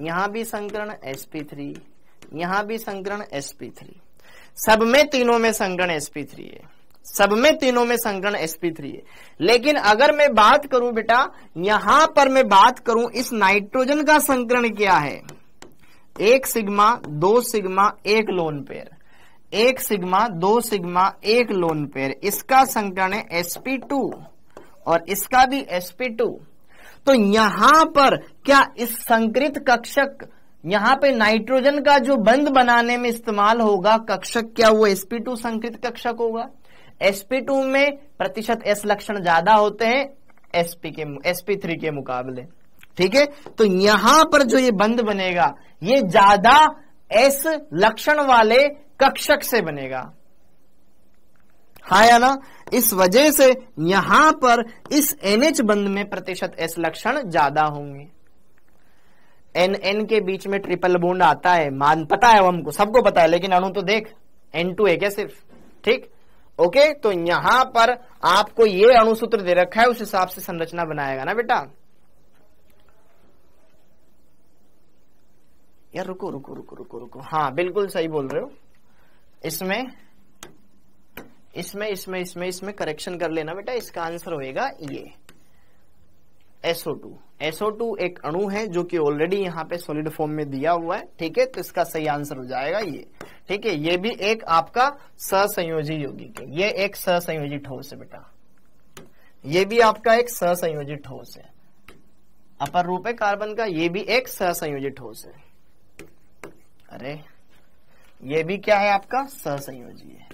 यहां भी संकरण sp3, यहां भी संकरण sp3, सब में तीनों में संकरण sp3 है, सब में तीनों में संकरण sp3 है। लेकिन अगर मैं बात करूं बेटा, यहां पर मैं बात करूं इस नाइट्रोजन का संकरण क्या है, 1 sigma 2 sigma 1 lone pair, 1 sigma 2 sigma 1 lone pair, इसका संकरण है sp2 और इसका भी sp2। तो यहां पर क्या इस संकरित कक्षक, यहां पे नाइट्रोजन का जो बंध बनाने में इस्तेमाल होगा कक्षक, क्या वो sp2 संकरित कक्षक होगा? sp2 में प्रतिशत s लक्षण ज्यादा होते हैं sp3 के मुकाबले, ठीक है। तो यहां पर जो ये बंध बनेगा ये ज्यादा s लक्षण वाले कक्षक से बनेगा, हाँ या ना? इस वजह से यहां पर इस NH बंध में प्रतिशत S लक्षण ज्यादा होंगे। N के बीच में ट्रिपल बॉन्ड आता है, मान पता है हमको, सबको पता है, लेकिन अणु तो देख N2 है क्या सिर्फ, ठीक, ओके। तो यहां पर आपको ये अणुसूत्र दे रखा है, उस हिसाब से संरचना बनाएगा ना बेटा। यार रुको रुको रुको रुको रुको, हाँ बिल्कुल सही बोल रहे हो। इसमें इसमें इसमें इसमें इसमें करेक्शन कर लेना बेटा, इसका आंसर होएगा ये SO2। SO2 एक अणु है जो कि ऑलरेडी यहाँ पे सॉलिड फॉर्म में दिया हुआ है, ठीक है। तो इसका सही आंसर हो जाएगा ये, ठीक है। ये भी एक आपका सहसंयोजी यौगिक है, ये एक सहसंयोजी ठोस है बेटा, ये भी आपका एक सहसंयोजी ठोस है। अपर रूप है कार्बन का, ये भी एक सहसंयोजी ठोस है। अरे ये भी क्या है आपका, सहसंयोजी है।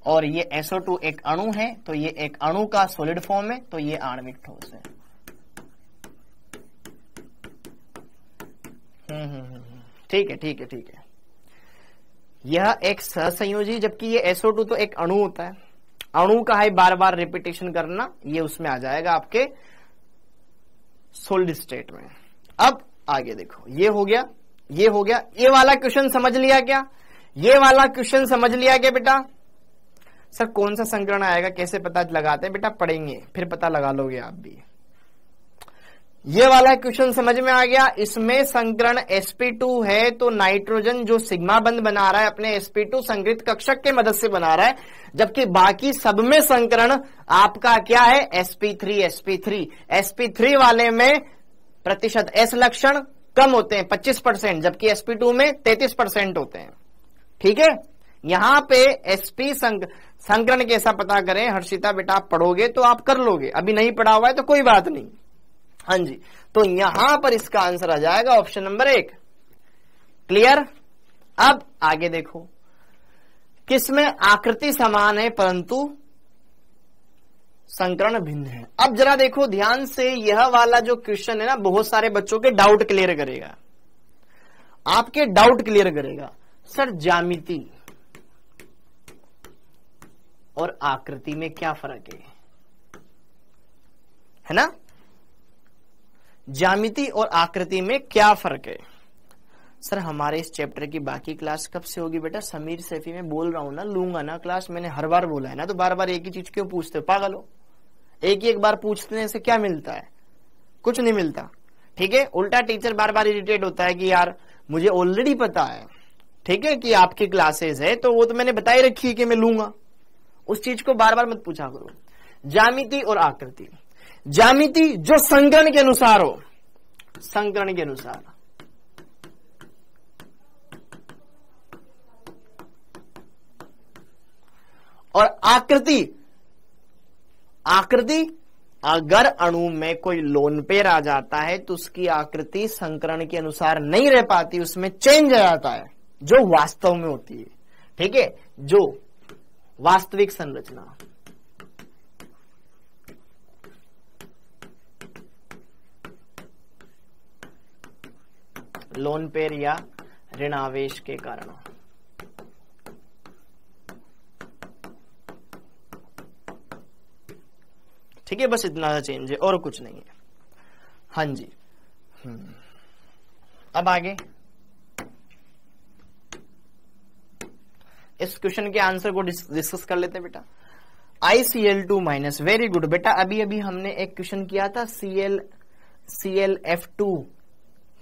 और ये SO2 एक अणु है, तो ये एक अणु का सॉलिड फॉर्म है, तो ये आणविक ठोस है। ठीक है ठीक है ठीक है। यह एक सहसंयोजी, जबकि ये SO2 तो एक अणु होता है, अणु का है बार बार रिपीटेशन करना, ये उसमें आ जाएगा आपके सॉलिड स्टेट में। अब आगे देखो, ये हो गया, ये हो गया। ये वाला क्वेश्चन समझ लिया क्या? ये वाला क्वेश्चन समझ लिया क्या बेटा? सर कौन सा संकरण आएगा, कैसे पता लगाते हैं बेटा? पढ़ेंगे फिर पता लगा लोगे आप भी। ये वाला क्वेश्चन समझ में आ गया। इसमें संकरण sp2 है, तो नाइट्रोजन जो सिग्मा बंध बना रहा है अपने sp2 संकरित कक्षक के मदद से बना रहा है, जबकि बाकी सब में संकरण आपका क्या है, sp3 sp3 sp3 वाले में प्रतिशत s लक्षण कम होते हैं 25%, जबकि sp2 में 33% होते हैं, ठीक है। यहां पे sp संकरण कैसा पता करें हर्षिता बेटा, आप पढ़ोगे तो आप कर लोगे, अभी नहीं पढ़ा हुआ है तो कोई बात नहीं। हाँ जी, तो यहां पर इसका आंसर आ जाएगा ऑप्शन नंबर 1। क्लियर? अब आगे देखो, किसमें आकृति समान है परंतु संकरण भिन्न है। अब जरा देखो ध्यान से, यह वाला जो क्वेश्चन है ना, बहुत सारे बच्चों के डाउट क्लियर करेगा, आपके डाउट क्लियर करेगा। सर ज्यामिति और आकृति में क्या फर्क है ना? ज्यामिति और आकृति में क्या फर्क है? सर हमारे इस चैप्टर की बाकी क्लास कब से होगी बेटा? समीर सैफी में बोल रहा हूं ना, लूंगा ना क्लास, मैंने हर बार बोला है ना, तो बार बार एक ही चीज क्यों पूछते हो? पागल हो? एक बार पूछने से क्या मिलता है? कुछ नहीं मिलता, ठीक है। उल्टा टीचर बार बार इरिटेट होता है कि यार मुझे ऑलरेडी पता है, ठीक है, कि आपकी क्लासेस है, तो वो तो मैंने बताई रखी है कि मैं लूंगा, उस चीज को बार बार मत पूछा करो। ज्यामिति और आकृति, ज्यामिति जो संकरण के अनुसार हो, संकरण के अनुसार, और आकृति, आकृति अगर अणु में कोई लोन पेयर आ जाता है तो उसकी आकृति संकरण के अनुसार नहीं रह पाती, उसमें चेंज आ जाता है जो वास्तव में होती है, ठीक है, जो वास्तविक संरचना। लोन पेयर या ऋणावेश के कारण। ठीक है, बस इतना सा चेंज है और कुछ नहीं है। हाँ जी। अब आगे इस क्वेश्चन के आंसर को डिस्कस कर लेते हैं बेटा। ICl2 माइनस, वेरी गुड बेटा। अभी अभी हमने एक क्वेश्चन किया था ClF2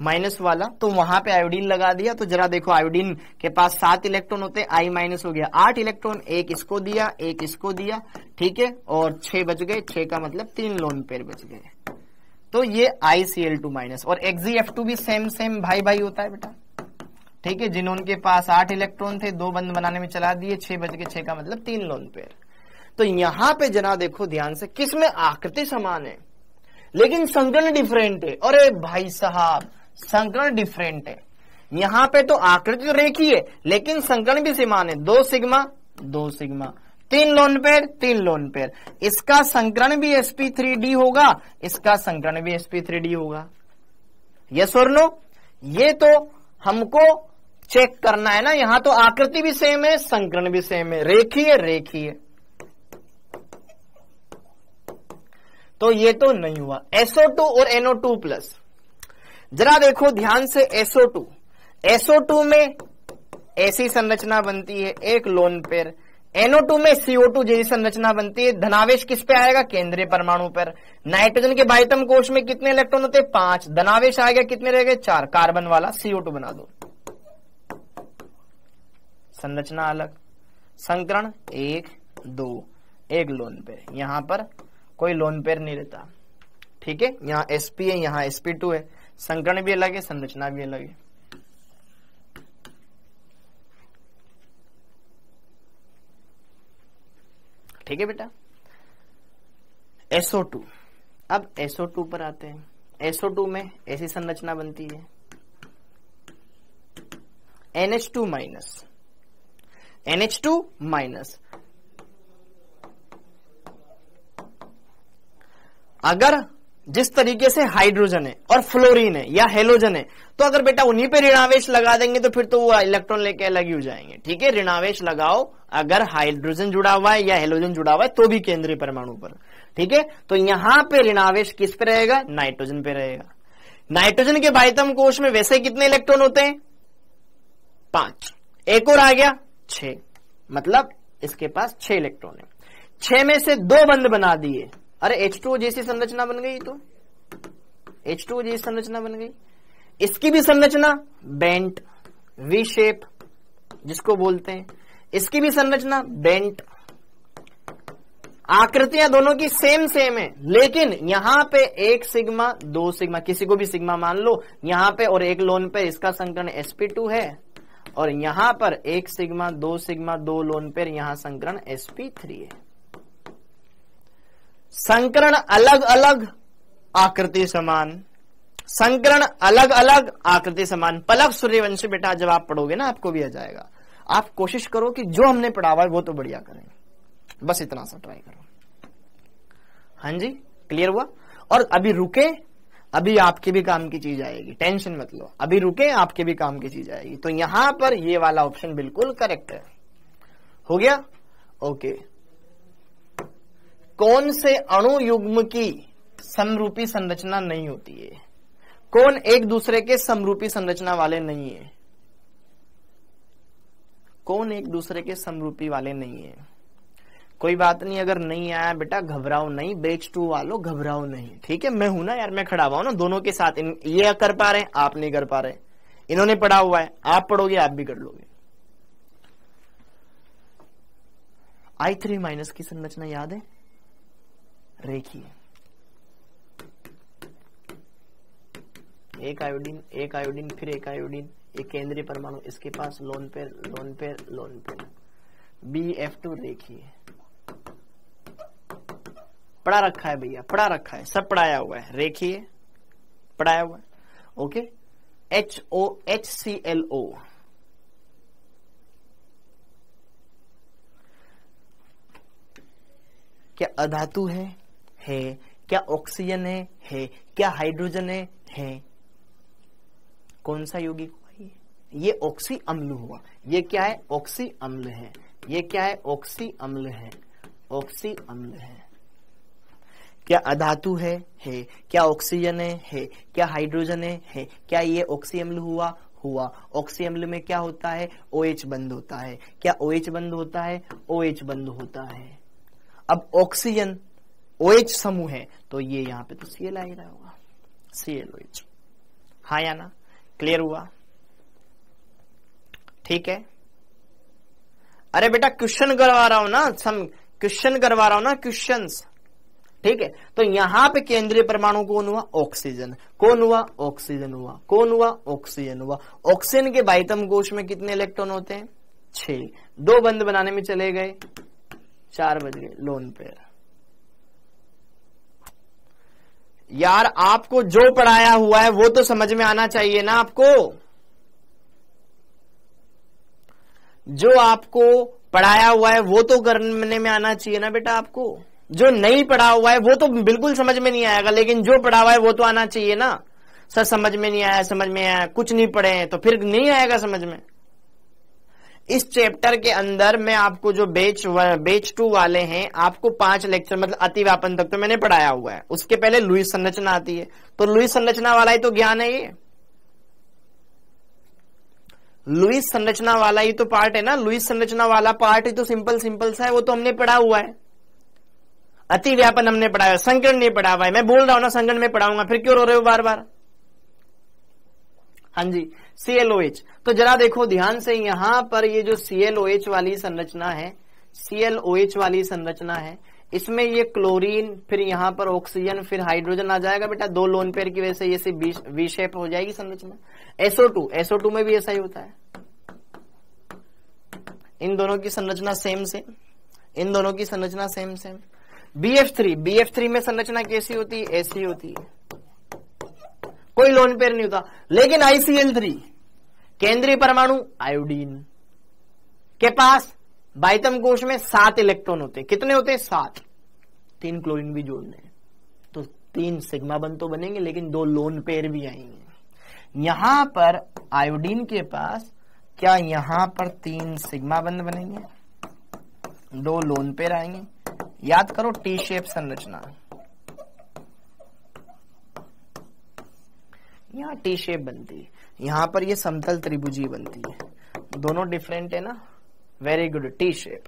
माइनस वाला, तो वहां पे आयोडीन लगा दिया। तो जरा देखो, आयोडीन के पास 7 इलेक्ट्रॉन होते, I माइनस हो गया 8 इलेक्ट्रॉन, एक इसको दिया एक इसको दिया, ठीक है, और 6 बच गए। 6 का मतलब 3 लोन पेयर बच गए, तो ये ICl2 माइनस। और XeF2 भी सेम भाई भाई होता है बेटा, ठीक है। जिन्होंने पास 8 इलेक्ट्रॉन थे, 2 बंद बनाने में चला दिए, 6 बच गए, 6 का मतलब 3 लोन पेयर। तो यहां पे जना देखो ध्यान से, किसमें आकृति समान है लेकिन संकरण डिफरेंट है। अरे भाई साहब, संकरण डिफरेंट है। यहां पे तो आकृति तो रेखीय है लेकिन संकरण भी समान है। 2 sigma 2 sigma, 3 lone pair 3 lone pair. इसका संकरण भी sp3d होगा, इसका संकरण भी sp3d होगा। यस और नो? ये तो हमको चेक करना है ना। यहां तो आकृति भी सेम है, संकरण भी सेम है, रेखीय रेखीय। तो ये तो नहीं हुआ। SO2 और NO2 प्लस, जरा देखो ध्यान से। SO2 में ऐसी संरचना बनती है, एक लोन पेयर। NO2 में CO2 जैसी संरचना बनती है। धनावेश किस पे आएगा? केंद्रीय परमाणु पर। नाइट्रोजन के बाह्यतम कोश में कितने इलेक्ट्रॉन होते हैं? 5। धनावेश आ गया, कितने रह गए? 4। कार्बन वाला CO2 बना दो। संरचना अलग, संकरण 1 2, एक लोन पेयर। यहां पर कोई लोन पेयर नहीं रहता, ठीक है। यहां sp है, यहां sp2 है। संकरण भी अलग है, संरचना भी अलग है। ठीक है बेटा। SO2, अब SO2 पर आते हैं। SO2 में ऐसी संरचना बनती है, NH2 माइनस, NH2 माइनस। अगर जिस तरीके से हाइड्रोजन है और फ्लोरीन है या हेलोजन है, तो अगर बेटा उन्हीं पे ऋणावेश लगा देंगे तो फिर तो वो इलेक्ट्रॉन लेके अलग ही हो जाएंगे, ठीक है। ऋणावेश लगाओ अगर हाइड्रोजन जुड़ा हुआ है या हेलोजन जुड़ा हुआ है तो भी केंद्रीय परमाणु पर, ठीक है। तो यहां पे ऋणावेश किस पे रहेगा? नाइट्रोजन पे रहेगा। नाइट्रोजन के बाह्यतम कोश में वैसे कितने इलेक्ट्रॉन होते हैं? 5। एक और आ गया 6, मतलब इसके पास 6 इलेक्ट्रॉन है। 6 में से 2 बंद बना दिए। अरे H2O जैसी संरचना बन गई, तो H2O जैसी संरचना बन गई। इसकी भी संरचना बेंट, वी शेप जिसको बोलते हैं। इसकी भी संरचना बेंट। आकृतियां दोनों की सेम है, लेकिन यहां पे 1 सिग्मा 2 सिग्मा, किसी को भी सिग्मा मान लो यहां पे, और एक लोन पे इसका संकरण sp2 है, और यहां पर 1 सिग्मा 2 सिग्मा 2 लोन पेयर, यहां संकरण sp3 है। संकरण अलग अलग, आकृति समान। संकरण अलग अलग, आकृति समान। पलक सूर्यवंशी बेटा जब आप पढ़ोगे ना आपको भी आ जाएगा। आप कोशिश करो कि जो हमने पढ़ा हुआ है वो तो बढ़िया करें, बस इतना सा ट्राई करो। हाँ जी, क्लियर हुआ? और अभी रुके, अभी आपके भी काम की चीज आएगी, टेंशन मत लो। अभी रुके, आपके भी काम की चीज आएगी। तो यहां पर ये वाला ऑप्शन बिल्कुल करेक्ट है। हो गया? ओके। कौन से अणु युग्म की समरूपी संरचना नहीं होती है? कौन एक दूसरे के समरूपी संरचना वाले नहीं है? कौन एक दूसरे के समरूपी वाले नहीं है? कोई बात नहीं, अगर नहीं आया बेटा घबराओ नहीं, बैच 2 वालों घबराओ नहीं, ठीक है। मैं हूं ना यार, मैं खड़ा हुआ हूं ना दोनों के साथ। ये कर पा रहे, आप नहीं कर पा रहे। इन्होंने पढ़ा हुआ है, आप पढ़ोगे आप भी कर लोगे। I3 माइनस की संरचना याद है? रेखीय, एक आयोडीन फिर एक आयोडीन, एक केंद्रीय परमाणु, इसके पास lone pair lone pair lone pair. BF2 रेखीय, पढ़ा रखा है भैया, पढ़ा रखा है, सब पढ़ाया हुआ है। रेखीय पढ़ाया हुआ है, ओके। HClO, क्या अधातु है? क्या ऑक्सीजन है? क्या हाइड्रोजन है? कौन सा यौगिक हुआ ये ऑक्सी अम्ल हुआ। ये क्या है? ऑक्सी अम्ल है। ये क्या है? ऑक्सी अम्ल है। ऑक्सी अम्ल है। क्या अधातु है? क्या ऑक्सीजन है? क्या हाइड्रोजन है? क्या ये ऑक्सी अम्ल हुआ? ऑक्सी अम्ल में क्या होता है? OH बंद होता है। क्या OH बंद होता है? OH बंद होता है। अब ऑक्सीजन OH समूह है तो ये यहां पे तो Cl आ ही रहा होगा, ClOH। हाँ या ना? क्लियर हुआ? ठीक है। अरे बेटा क्वेश्चन करवा रहा हूं ना, क्वेश्चन करवा रहा हूं ना, क्वेश्चंस। ठीक है, तो यहां पे केंद्रीय परमाणु कौन हुआ? ऑक्सीजन। कौन हुआ? ऑक्सीजन हुआ। कौन हुआ? ऑक्सीजन हुआ। ऑक्सीजन के बाह्यतम कोश में कितने इलेक्ट्रॉन होते हैं? 6। 2 बंद बनाने में चले गए, 4 बज गए, लोन पेयर। यार आपको जो पढ़ाया हुआ है वो तो समझ में आना चाहिए ना आपको। जो आपको पढ़ाया हुआ है वो तो करने में आना चाहिए ना बेटा आपको। जो नहीं पढ़ा हुआ है वो तो बिल्कुल समझ में नहीं आएगा, लेकिन जो पढ़ा हुआ है वो तो आना चाहिए ना। सर समझ में नहीं आया, समझ में आया, कुछ नहीं पढ़े हैं तो फिर नहीं आएगा समझ में। इस चैप्टर के अंदर मैं आपको जो बैच 2 वाले हैं, आपको 5 लेक्चर मतलब अतिव्यापन तक तो मैंने पढ़ाया हुआ है। उसके पहले लुईस संरचना आती है, तो लुईस संरचना वाला ही तो ज्ञान है ये। लुईस संरचना वाला ही तो पार्ट है ना। लुईस संरचना वाला पार्ट ही तो सिंपल सा है, वो तो हमने पढ़ा हुआ है। अतिव्यापन हमने पढ़ा है, संकरण नहीं पढ़ा हुआ है। मैं बोल रहा हूं ना संकरण में पढ़ाऊंगा, फिर क्यों रो रहे हो बार बार? हाँ जी, ClOH। तो जरा देखो ध्यान से, यहां पर ये जो ClOH वाली संरचना है, ClOH वाली संरचना है, इसमें ये क्लोरीन, फिर यहां पर ऑक्सीजन, फिर हाइड्रोजन आ जाएगा बेटा। 2 लोन पेयर की वजह से ये वी शेप हो जाएगी संरचना। SO2 में भी ऐसा ही होता है। इन दोनों की संरचना सेम, इन दोनों की संरचना सेम। BF3 में संरचना कैसी होती है? ऐसी होती है, कोई लोन पेयर नहीं होता। लेकिन ICl3 केंद्रीय परमाणु आयोडीन के पास बाह्यतम कोश में 7 इलेक्ट्रॉन होते हैं। कितने होते हैं? 7। 3 क्लोरीन भी जोड़ने हैं तो 3 सिग्मा बंद तो बनेंगे, लेकिन 2 लोन पेयर भी आएंगे। यहां पर आयोडीन के पास क्या यहां पर 3 सिग्मा बंद बनेंगे, 2 लोन पेयर आएंगे। याद करो टी शेप संरचना, यहां टी शेप बनती है, यहां पर ये समतल त्रिभुजी बनती है। दोनों डिफरेंट है ना। Very good, T shape.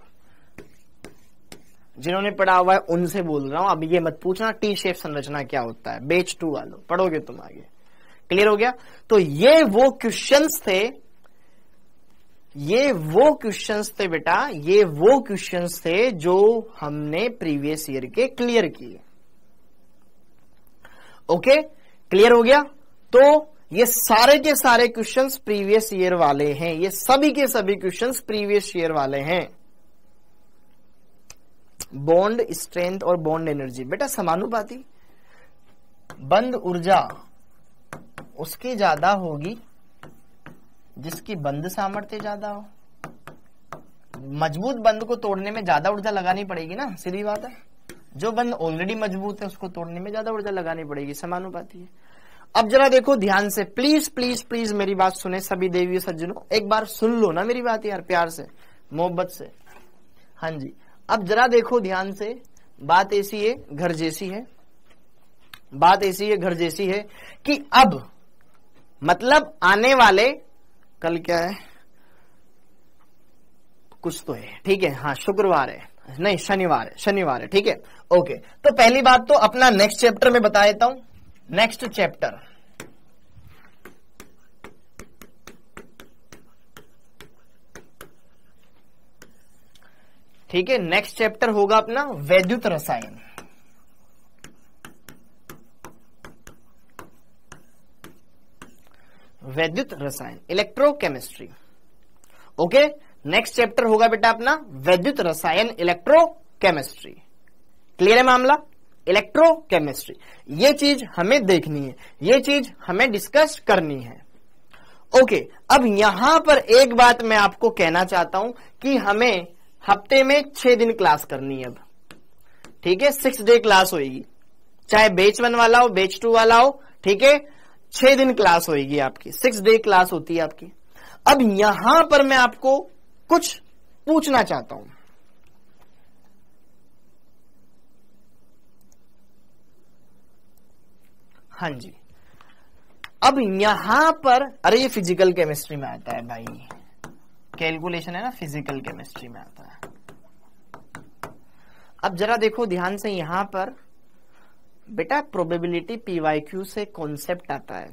जिन्होंने पढ़ा हुआ है उनसे बोल रहा हूं, अब ये मत पूछना टी शेप संरचना क्या होता है। बैच 2 वालों पढ़ोगे तुम आगे। क्लियर हो गया? तो ये वो क्वेश्चंस थे, बेटा, ये वो क्वेश्चंस थे जो हमने प्रीवियस ईयर के क्लियर किए। ओके, क्लियर हो गया? तो ये सारे के सारे क्वेश्चंस प्रीवियस ईयर वाले हैं, ये सभी के सभी क्वेश्चंस प्रीवियस ईयर वाले हैं। बॉन्ड स्ट्रेंथ और बॉन्ड एनर्जी बेटा समानुपाती। बंद ऊर्जा उसकी ज्यादा होगी जिसकी बंद सामर्थ्य ज्यादा हो। मजबूत बंद को तोड़ने में ज्यादा ऊर्जा लगानी पड़ेगी ना, सीधी बात है। जो बंद ऑलरेडी मजबूत है उसको तोड़ने में ज्यादा ऊर्जा लगानी पड़ेगी, समानुपाती है। अब जरा देखो ध्यान से, प्लीज प्लीज प्लीज मेरी बात सुने सभी देवी सज्जनों, एक बार सुन लो ना मेरी बात यार, प्यार से, मोहब्बत से। हाँ जी, अब जरा देखो ध्यान से, बात ऐसी है घर जैसी है, बात ऐसी है घर जैसी है कि अब मतलब आने वाले, कल क्या है, कुछ तो है, ठीक है, हाँ शुक्रवार है, नहीं शनिवार है, ठीक है, ओके। तो पहली बात तो अपना नेक्स्ट चैप्टर में बता देता हूं, नेक्स्ट चैप्टर ठीक है, नेक्स्ट चैप्टर होगा अपना वैद्युत रसायन। वैद्युत रसायन, इलेक्ट्रोकेमिस्ट्री। ओके, नेक्स्ट चैप्टर होगा बेटा अपना वैद्युत रसायन, इलेक्ट्रोकेमिस्ट्री। क्लियर है मामला? इलेक्ट्रोकेमिस्ट्री, ये चीज हमें देखनी है, ये चीज हमें डिस्कस करनी है। ओके, अब यहां पर एक बात मैं आपको कहना चाहता हूं कि हमें हफ्ते में 6 दिन क्लास करनी है अब, ठीक है, 6 डे क्लास होगी, चाहे बैच 1 वाला हो, बैच 2 वाला हो, ठीक है, 6 दिन क्लास होगी आपकी, 6 डे क्लास होती है आपकी। अब यहां पर मैं आपको कुछ पूछना चाहता हूं। हाँ जी, अब यहां पर, अरे ये फिजिकल केमिस्ट्री में आता है भाई, कैलकुलेशन है ना, फिजिकल केमिस्ट्री में आता है। अब जरा देखो ध्यान से, यहां पर बेटा प्रोबेबिलिटी पीवाईक्यू से कॉन्सेप्ट आता है,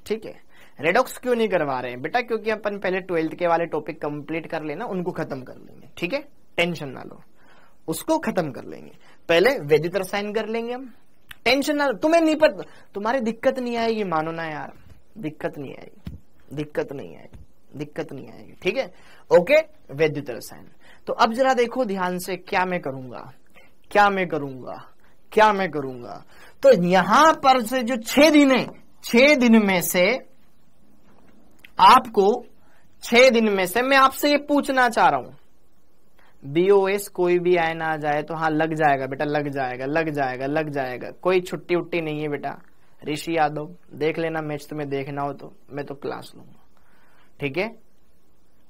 ठीक है। रेडॉक्स क्यों नहीं करवा रहे हैं बेटा, क्योंकि अपन पहले 12th के वाले टॉपिक कंप्लीट कर लेना, उनको खत्म कर लेंगे, ठीक है, टेंशन ना लो, उसको खत्म कर लेंगे, पहले वैद्युत रसायन कर लेंगे हम, टेंशन ना, तुम्हें नहीं पता, तुम्हारी दिक्कत नहीं आएगी, मानो ना यार, दिक्कत नहीं आएगी, दिक्कत नहीं आएगी, दिक्कत नहीं आएगी, ठीक है, ओके। वैद्युत रसायन, तो अब जरा देखो ध्यान से, क्या मैं करूंगा, क्या मैं करूंगा, क्या मैं करूंगा, तो यहां पर से जो 6 दिन है, 6 दिन में से आपको, 6 दिन में से मैं आपसे ये पूछना चाह रहा हूं, बीओएस कोई भी आए ना आ जाए तो हाँ लग जाएगा बेटा, लग जाएगा, लग जाएगा, लग जाएगा, कोई छुट्टी उट्टी नहीं है बेटा। ऋषि यादव देख लेना, मैच तुम्हें देखना हो तो मैं तो क्लास लूंगा, ठीक है।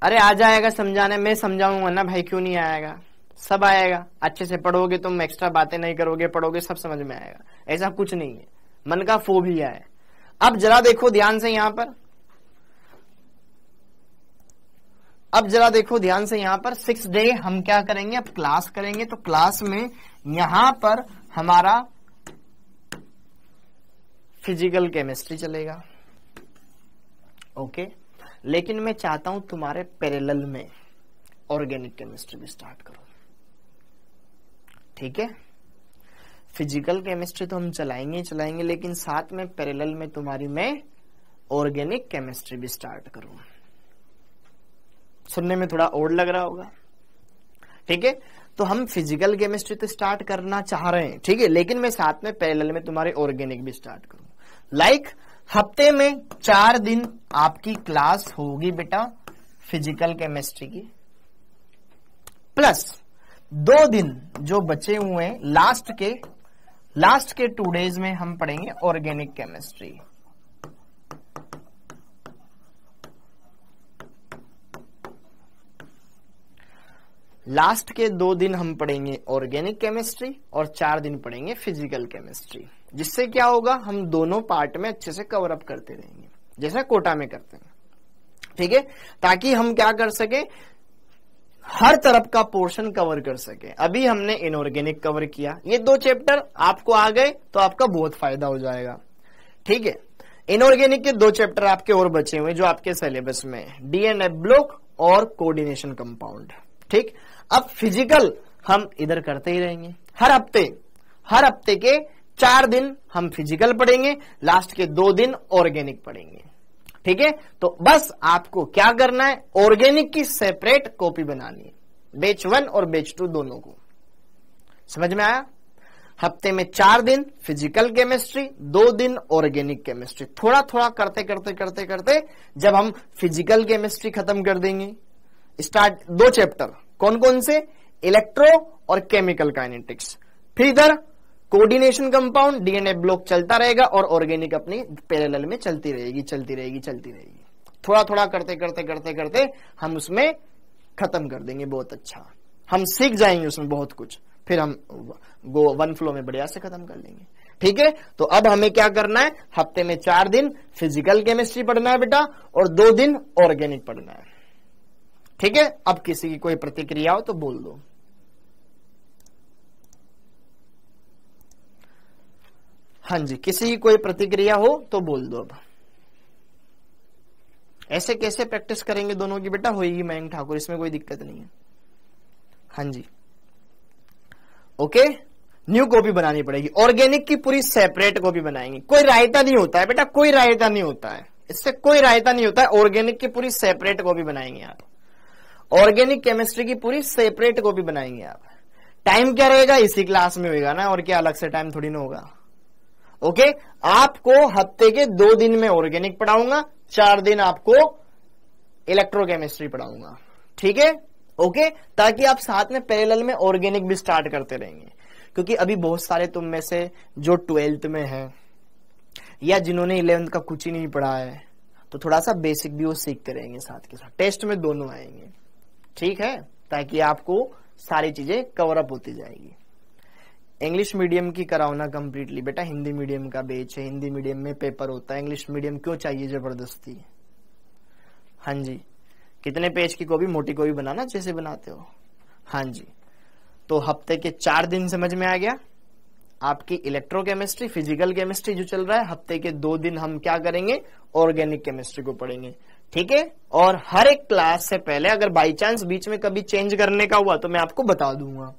अरे आ जाएगा समझाने, मैं समझाऊंगा ना भाई, क्यों नहीं आएगा, सब आएगा, अच्छे से पढ़ोगे, तुम एक्स्ट्रा बातें नहीं करोगे, पढ़ोगे, सब समझ में आएगा, ऐसा कुछ नहीं है, मन का फोबिया है। अब जरा देखो ध्यान से यहां पर, अब जरा देखो ध्यान से, यहां पर 6 डे हम क्या करेंगे, अब क्लास करेंगे, तो क्लास में यहां पर हमारा फिजिकल केमिस्ट्री चलेगा, ओके। लेकिन मैं चाहता हूं तुम्हारे पैरेलल में ऑर्गेनिक केमिस्ट्री भी स्टार्ट करो, ठीक है। फिजिकल केमिस्ट्री तो हम चलाएंगे चलाएंगे, लेकिन साथ में पैरेलल में तुम्हारी मैं ऑर्गेनिक केमिस्ट्री भी स्टार्ट करूं। सुनने में थोड़ा और लग रहा होगा, ठीक है। तो हम फिजिकल केमिस्ट्री तो स्टार्ट करना चाह रहे हैं, ठीक है, लेकिन मैं साथ में पैरेलल में तुम्हारे ऑर्गेनिक भी स्टार्ट करूं। लाइक हफ्ते में 4 दिन आपकी क्लास होगी बेटा फिजिकल केमिस्ट्री की, प्लस 2 दिन जो बचे हुए हैं लास्ट के 2 डेज में हम पढ़ेंगे ऑर्गेनिक केमिस्ट्री। लास्ट के 2 दिन हम पढ़ेंगे ऑर्गेनिक केमिस्ट्री और 4 दिन पढ़ेंगे फिजिकल केमिस्ट्री, जिससे क्या होगा, हम दोनों पार्ट में अच्छे से कवर अप करते रहेंगे, जैसा कोटा में करते हैं, ठीक है, ताकि हम क्या कर सके, हर तरफ का पोर्शन कवर कर सके। अभी हमने इनऑर्गेनिक कवर किया, ये 2 चैप्टर आपको आ गए तो आपका बहुत फायदा हो जाएगा, ठीक है। इनऑर्गेनिक के 2 चैप्टर आपके और बचे हुए जो आपके सिलेबस में, डीएनए ब्लॉक और कोऑर्डिनेशन कंपाउंड, ठीक। अब फिजिकल हम इधर करते ही रहेंगे, हर हफ्ते के 4 दिन हम फिजिकल पढ़ेंगे, लास्ट के 2 दिन ऑर्गेनिक पढ़ेंगे, ठीक है। तो बस आपको क्या करना है, ऑर्गेनिक की सेपरेट कॉपी बनानी है, बैच 1 और बैच 2 दोनों को, समझ में आया। हफ्ते में 4 दिन फिजिकल केमिस्ट्री, 2 दिन ऑर्गेनिक केमिस्ट्री, थोड़ा थोड़ा करते करते करते करते जब हम फिजिकल केमिस्ट्री खत्म कर देंगे, स्टार्ट 2 चैप्टर, कौन कौन से, इलेक्ट्रो और केमिकल काइनेटिक्स, फिर इधर कोऑर्डिनेशन कंपाउंड, डीएनए ब्लॉक चलता रहेगा और ऑर्गेनिक अपनी पैरेलल में चलती रहेगी, चलती रहेगी, चलती रहेगी, थोड़ा थोड़ा करते करते करते करते हम उसमें खत्म कर देंगे, बहुत अच्छा हम सीख जाएंगे उसमें बहुत कुछ, फिर हम वन फ्लो में बढ़िया से खत्म कर लेंगे, ठीक है। तो अब हमें क्या करना है, हफ्ते में 4 दिन फिजिकल केमिस्ट्री पढ़ना है बेटा और 2 दिन ऑर्गेनिक पढ़ना है, ठीक है। अब किसी की कोई प्रतिक्रिया हो तो बोल दो। हाँ जी, किसी की कोई प्रतिक्रिया हो तो बोल दो। अब ऐसे कैसे प्रैक्टिस करेंगे दोनों की बेटा, होगी मयंक ठाकुर, इसमें कोई दिक्कत नहीं है। हाँ जी, ओके। न्यू कॉपी बनानी पड़ेगी, ऑर्गेनिक की पूरी सेपरेट कॉपी बनाएंगे, कोई रायता नहीं होता है बेटा, कोई रायता नहीं होता है, इससे कोई रायता नहीं होता है, ऑर्गेनिक की पूरी सेपरेट कॉपी बनाएंगे आप, ऑर्गेनिक केमिस्ट्री की पूरी सेपरेट कॉपी बनाएंगे आप। टाइम क्या रहेगा, इसी क्लास में होगा ना, और क्या अलग से टाइम थोड़ी ना होगा, ओके। आपको हफ्ते के 2 दिन में ऑर्गेनिक पढ़ाऊंगा, 4 दिन आपको इलेक्ट्रोकेमिस्ट्री पढ़ाऊंगा, ठीक है, ओके। ताकि आप साथ में पैरेलल में ऑर्गेनिक भी स्टार्ट करते रहेंगे, क्योंकि अभी बहुत सारे तुम में से जो 12th में हैं या जिन्होंने 11th का कुछ ही नहीं पढ़ा है, तो थोड़ा सा बेसिक भी वो सीखते रहेंगे साथ के साथ, टेस्ट में दोनों आएंगे, ठीक है, ताकि आपको सारी चीजें कवर अप होती जाएगी। इंग्लिश मीडियम की कराओ ना कंप्लीटली बेटा, हिंदी मीडियम का बेच है, हिंदी मीडियम में पेपर होता है, इंग्लिश मीडियम क्यों चाहिए जबरदस्ती? हाँ जी, कितने पेज की कॉपी? मोटी कॉपी बनाना जैसे बनाते हो। हाँ जी, तो हफ्ते के 4 दिन समझ में आ गया। आपकी इलेक्ट्रोकेमिस्ट्री, फिजिकल केमिस्ट्री जो चल रहा है, हफ्ते के 2 दिन हम क्या करेंगे? ऑर्गेनिक केमिस्ट्री को पढ़ेंगे, ठीक है। और हर एक क्लास से पहले अगर बाई चांस बीच में कभी चेंज करने का हुआ तो मैं आपको बता दूंगा,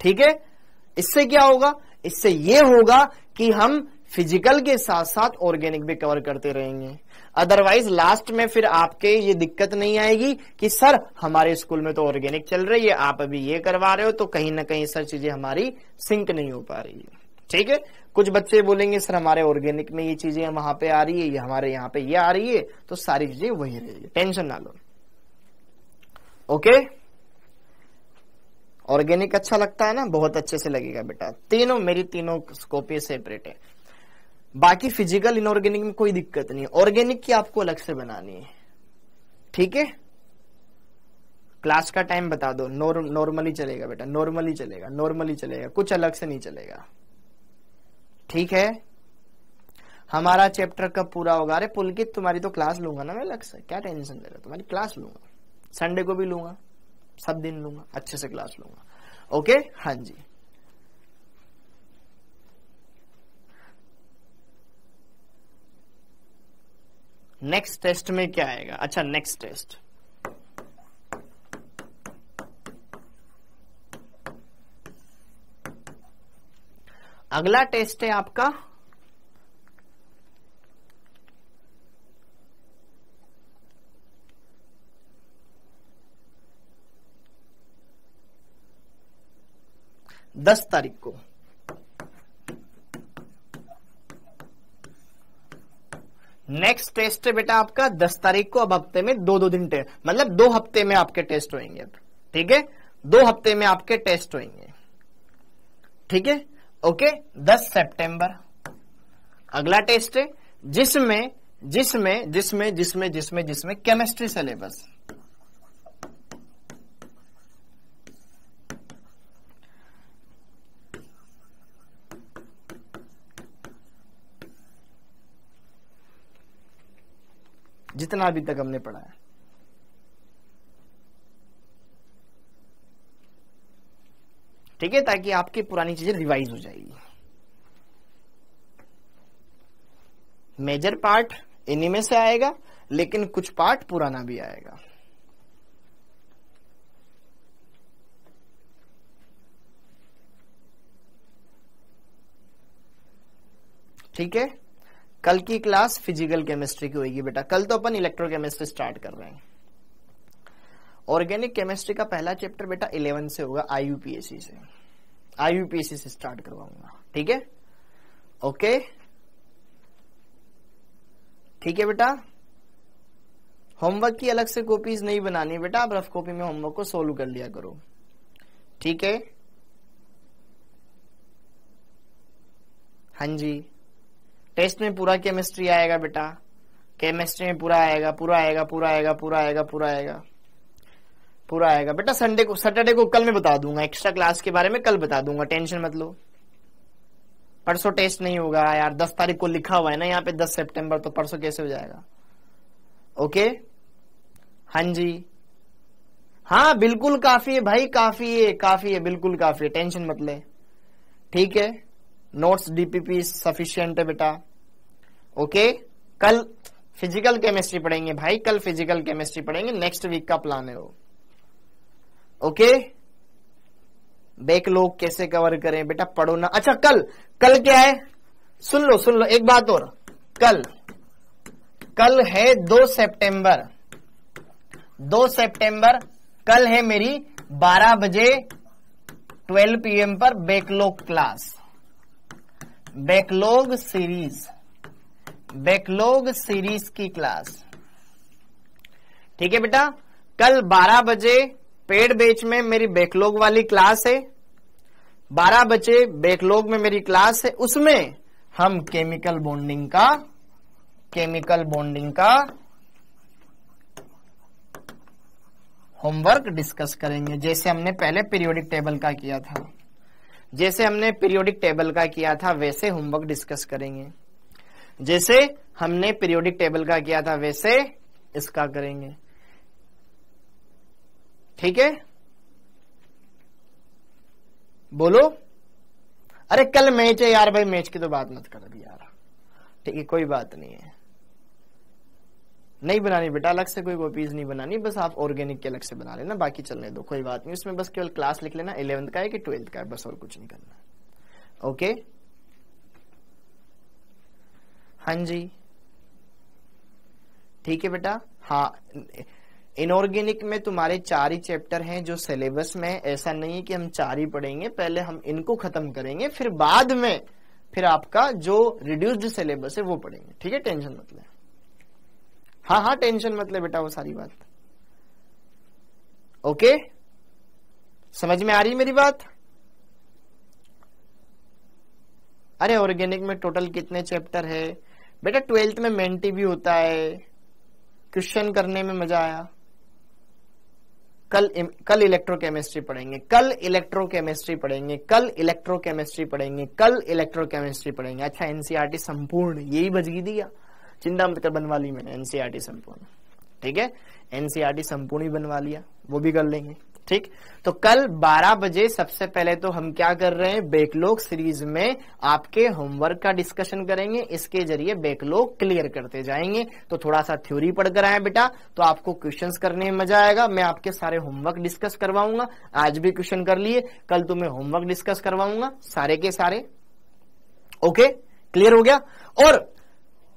ठीक है। इससे क्या होगा? इससे ये होगा कि हम फिजिकल के साथ साथ ऑर्गेनिक भी कवर करते रहेंगे। अदरवाइज लास्ट में फिर आपके ये दिक्कत नहीं आएगी कि सर हमारे स्कूल में तो ऑर्गेनिक चल रही है, आप अभी ये करवा रहे हो, तो कहीं ना कहीं सर चीजें हमारी सिंक नहीं हो पा रही है, ठीक है। कुछ बच्चे बोलेंगे सर हमारे ऑर्गेनिक में ये चीजें वहां पे आ रही है, ये हमारे यहाँ पे ये आ रही है, तो सारी चीजें वही रहेगी, टेंशन ना लो, ओके। ऑर्गेनिक अच्छा लगता है ना? बहुत अच्छे से लगेगा बेटा। तीनों मेरी तीनों कॉपी सेपरेट है, बाकी फिजिकल इनऑर्गेनिक में कोई दिक्कत नहीं है। ऑर्गेनिक की आपको अलग से बनानी है, ठीक है। क्लास का टाइम बता दो। नॉर्मली चलेगा बेटा, नॉर्मली चलेगा, नॉर्मली चलेगा, कुछ अलग से नहीं चलेगा, ठीक है। हमारा चैप्टर कब पूरा होगा? अरे पुलकित तुम्हारी तो क्लास लूंगा ना मैं अलग से, क्या टेंशन ले रहे हो? तुम्हारी क्लास लूंगा, संडे को भी लूंगा, सब दिन लूंगा, अच्छे से क्लास लूंगा, ओके। हाँ जी, नेक्स्ट टेस्ट में क्या आएगा? अच्छा, नेक्स्ट टेस्ट अगला टेस्ट है आपका दस तारीख को। नेक्स्ट टेस्ट है बेटा आपका 10 तारीख को। अब हफ्ते में 2-2 दिन टेस्ट, मतलब 2 हफ्ते में आपके टेस्ट होंगे अब, ठीक है। 2 हफ्ते में आपके टेस्ट होंगे, ठीक है, ओके। 10 सितंबर अगला टेस्ट है, जिसमें जिसमें जिसमें जिसमें जिसमें जिसमें केमिस्ट्री सिलेबस, जितना अभी तक हमने पढ़ा है, ठीक है, ताकि आपकी पुरानी चीजें रिवाइज हो जाएगी। मेजर पार्ट इन्हीं में से आएगा, लेकिन कुछ पार्ट पुराना भी आएगा, ठीक है। कल की क्लास फिजिकल केमिस्ट्री की होगी बेटा। कल तो अपन इलेक्ट्रोकेमिस्ट्री स्टार्ट कर रहे हैं। ऑर्गेनिक केमिस्ट्री का पहला चैप्टर बेटा 11 से होगा, आईयूपीएससी से, आईयूपीएससी से स्टार्ट करवाऊंगा, ठीक है, ओके, ठीक है बेटा। होमवर्क की अलग से कॉपीज नहीं बनानी बेटा, आप रफ कॉपी में होमवर्क को सोल्व कर लिया करो, ठीक है। हाँ जी, टेस्ट में पूरा केमिस्ट्री आएगा बेटा, केमिस्ट्री में पूरा आएगा, पूरा आएगा, पूरा आएगा, पूरा आएगा, पूरा आएगा, पूरा आएगा बेटा। संडे को, सैटरडे को कल मैं बता दूंगा, एक्स्ट्रा क्लास के बारे में कल बता दूंगा, टेंशन मत लो। परसों टेस्ट नहीं होगा यार, 10 तारीख को लिखा हुआ है ना यहाँ पे 10 सितंबर, तो परसों कैसे हो जाएगा, ओके। हाँ जी, हाँ बिल्कुल काफी है भाई, काफी है, काफी है, बिल्कुल काफी है, टेंशन मत ले, ठीक है। नोट्स डीपीपी सफिशिएंट है बेटा, ओके। कल फिजिकल केमिस्ट्री पढ़ेंगे भाई, कल फिजिकल केमिस्ट्री पढ़ेंगे, नेक्स्ट वीक का प्लान है वो, ओके। बैकलॉग कैसे कवर करें बेटा, पढ़ो ना। अच्छा, कल क्या है, सुन लो एक बात और, कल है 2 सितंबर, 2 सितंबर कल है मेरी 12 बजे 12 PM पर बैकलॉग क्लास, बैकलॉग सीरीज की क्लास, ठीक है बेटा। कल 12 बजे पेड बैच में मेरी बैकलॉग वाली क्लास है, 12 बजे बैकलॉग में मेरी क्लास है, उसमें हम केमिकल बॉन्डिंग का होमवर्क डिस्कस करेंगे, जैसे हमने पहले पीरियोडिक टेबल का किया था। जैसे हमने पीरियोडिक टेबल का किया था वैसे होमवर्क डिस्कस करेंगे, जैसे हमने पीरियोडिक टेबल का किया था वैसे इसका करेंगे, ठीक है? बोलो। अरे कल मैच है यार, भाई मैच की तो बात मत कर अभी यार, ठीक है? कोई बात नहीं है, नहीं बनानी बेटा, अलग से कोई कॉपीज नहीं बनानी, बस आप ऑर्गेनिक के अलग से बना लेना, बाकी चलने दो, कोई बात नहीं। उसमें बस केवल क्लास लिख लेना 11th का है कि 12th का है, बस और कुछ नहीं करना। ओके, हाँ जी, ठीक है बेटा। हाँ, इनऑर्गेनिक में तुम्हारे 4 ही चैप्टर हैं जो सिलेबस में। ऐसा नहीं है कि हम 4 ही पढ़ेंगे, पहले हम इनको खत्म करेंगे, फिर बाद में फिर आपका जो रिड्यूस्ड सिलेबस है वो पढ़ेंगे, ठीक है? टेंशन मत ले। हाँ हाँ, टेंशन मत ले बेटा, वो सारी बात। ओके, समझ में आ रही मेरी बात? अरे ऑर्गेनिक में टोटल कितने चैप्टर है बेटा? 12th में मेंटी भी होता है, क्वेश्चन करने में मजा आया। कल इलेक्ट्रोकेमिस्ट्री पढ़ेंगे, कल इलेक्ट्रोकेमिस्ट्री पढ़ेंगे, कल इलेक्ट्रोकेमिस्ट्री पढ़ेंगे, कल इलेक्ट्रोकेमिस्ट्री पढ़ेंगे। अच्छा, एनसीईआरटी संपूर्ण यही बच गई दिया, चिंता मत कर, बनवा ली मैंने एनसीईआरटी संपूर्ण, ठीक है? एनसीईआरटी संपूर्ण ही बनवा लिया, वो भी कर लेंगे, ठीक? तो कल 12 बजे सबसे पहले तो हम क्या कर रहे हैं, बैकलॉग सीरीज में आपके होमवर्क का डिस्कशन करेंगे, इसके जरिए बैकलॉग क्लियर करते जाएंगे। तो थोड़ा सा थ्योरी पढ़कर आए बेटा, तो आपको क्वेश्चंस करने में मजा आएगा। मैं आपके सारे होमवर्क डिस्कस करवाऊंगा, आज भी क्वेश्चन कर लिए, कल तुम्हें होमवर्क डिस्कस करवाऊंगा सारे के सारे। ओके, क्लियर हो गया? और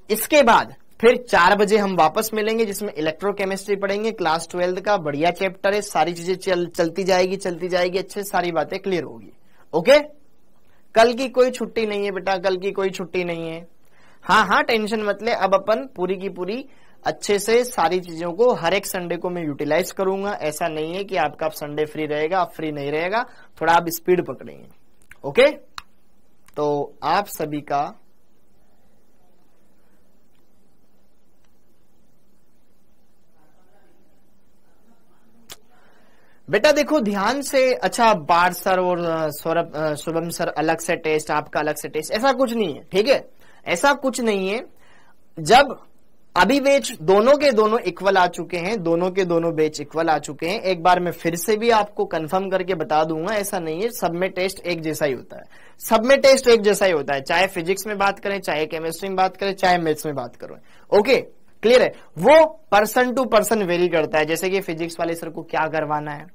इसके बाद फिर 4 बजे हम वापस मिलेंगे, जिसमें इलेक्ट्रोकेमिस्ट्री पढ़ेंगे, क्लास 12th का बढ़िया चैप्टर है, सारी चीजें चलती जाएगी, अच्छे सारी बातें क्लियर होगी। ओके, कल की कोई छुट्टी नहीं है बेटा, कल की कोई छुट्टी नहीं है। हाँ हाँ, टेंशन मत ले, अब अपन पूरी की पूरी अच्छे से सारी चीजों को हर एक संडे को मैं यूटिलाइज करूंगा। ऐसा नहीं है कि आपका संडे फ्री रहेगा, आप फ्री नहीं रहेगा, थोड़ा आप स्पीड पकड़ेंगे। ओके, तो आप सभी का बेटा देखो ध्यान से। अच्छा, बार सर और सौरभ शुभम सर अलग से टेस्ट, आपका अलग से टेस्ट, ऐसा कुछ नहीं है, ठीक है? ऐसा कुछ नहीं है। जब अभी बैच दोनों के दोनों इक्वल आ चुके हैं, दोनों के दोनों बैच इक्वल आ चुके हैं, एक बार मैं फिर से भी आपको कंफर्म करके बता दूंगा, ऐसा नहीं है सब में टेस्ट एक जैसा ही होता है, सब में टेस्ट एक जैसा ही होता है, चाहे फिजिक्स में बात करें, चाहे केमिस्ट्री में बात करें, चाहे मैथ्स में बात करें। ओके, क्लियर है? वो पर्सन टू पर्सन वेरी करता है, जैसे कि फिजिक्स वाले सर को क्या करवाना है,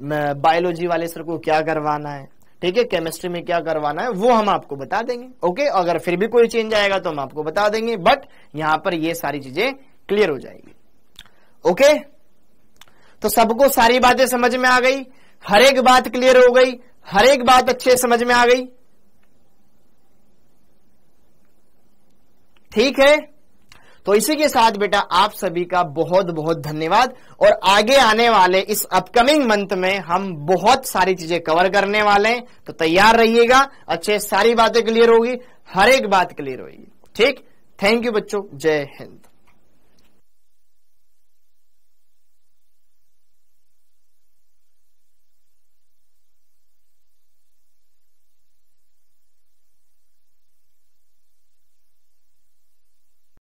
बायोलॉजी वाले सर को क्या करवाना है, ठीक है, केमिस्ट्री में क्या करवाना है, वो हम आपको बता देंगे। ओके, अगर फिर भी कोई चेंज आएगा तो हम आपको बता देंगे, बट यहां पर ये सारी चीजें क्लियर हो जाएगी। ओके, तो सबको सारी बातें समझ में आ गई, हर एक बात क्लियर हो गई, हर एक बात अच्छे समझ में आ गई, ठीक है? तो इसी के साथ बेटा आप सभी का बहुत बहुत धन्यवाद। और आगे आने वाले इस अपकमिंग मंथ में हम बहुत सारी चीजें कवर करने वाले हैं, तो तैयार रहिएगा, अच्छे सारी बातें क्लियर होगी, हर एक बात क्लियर होगी, ठीक? थैंक यू बच्चों, जय हिंद।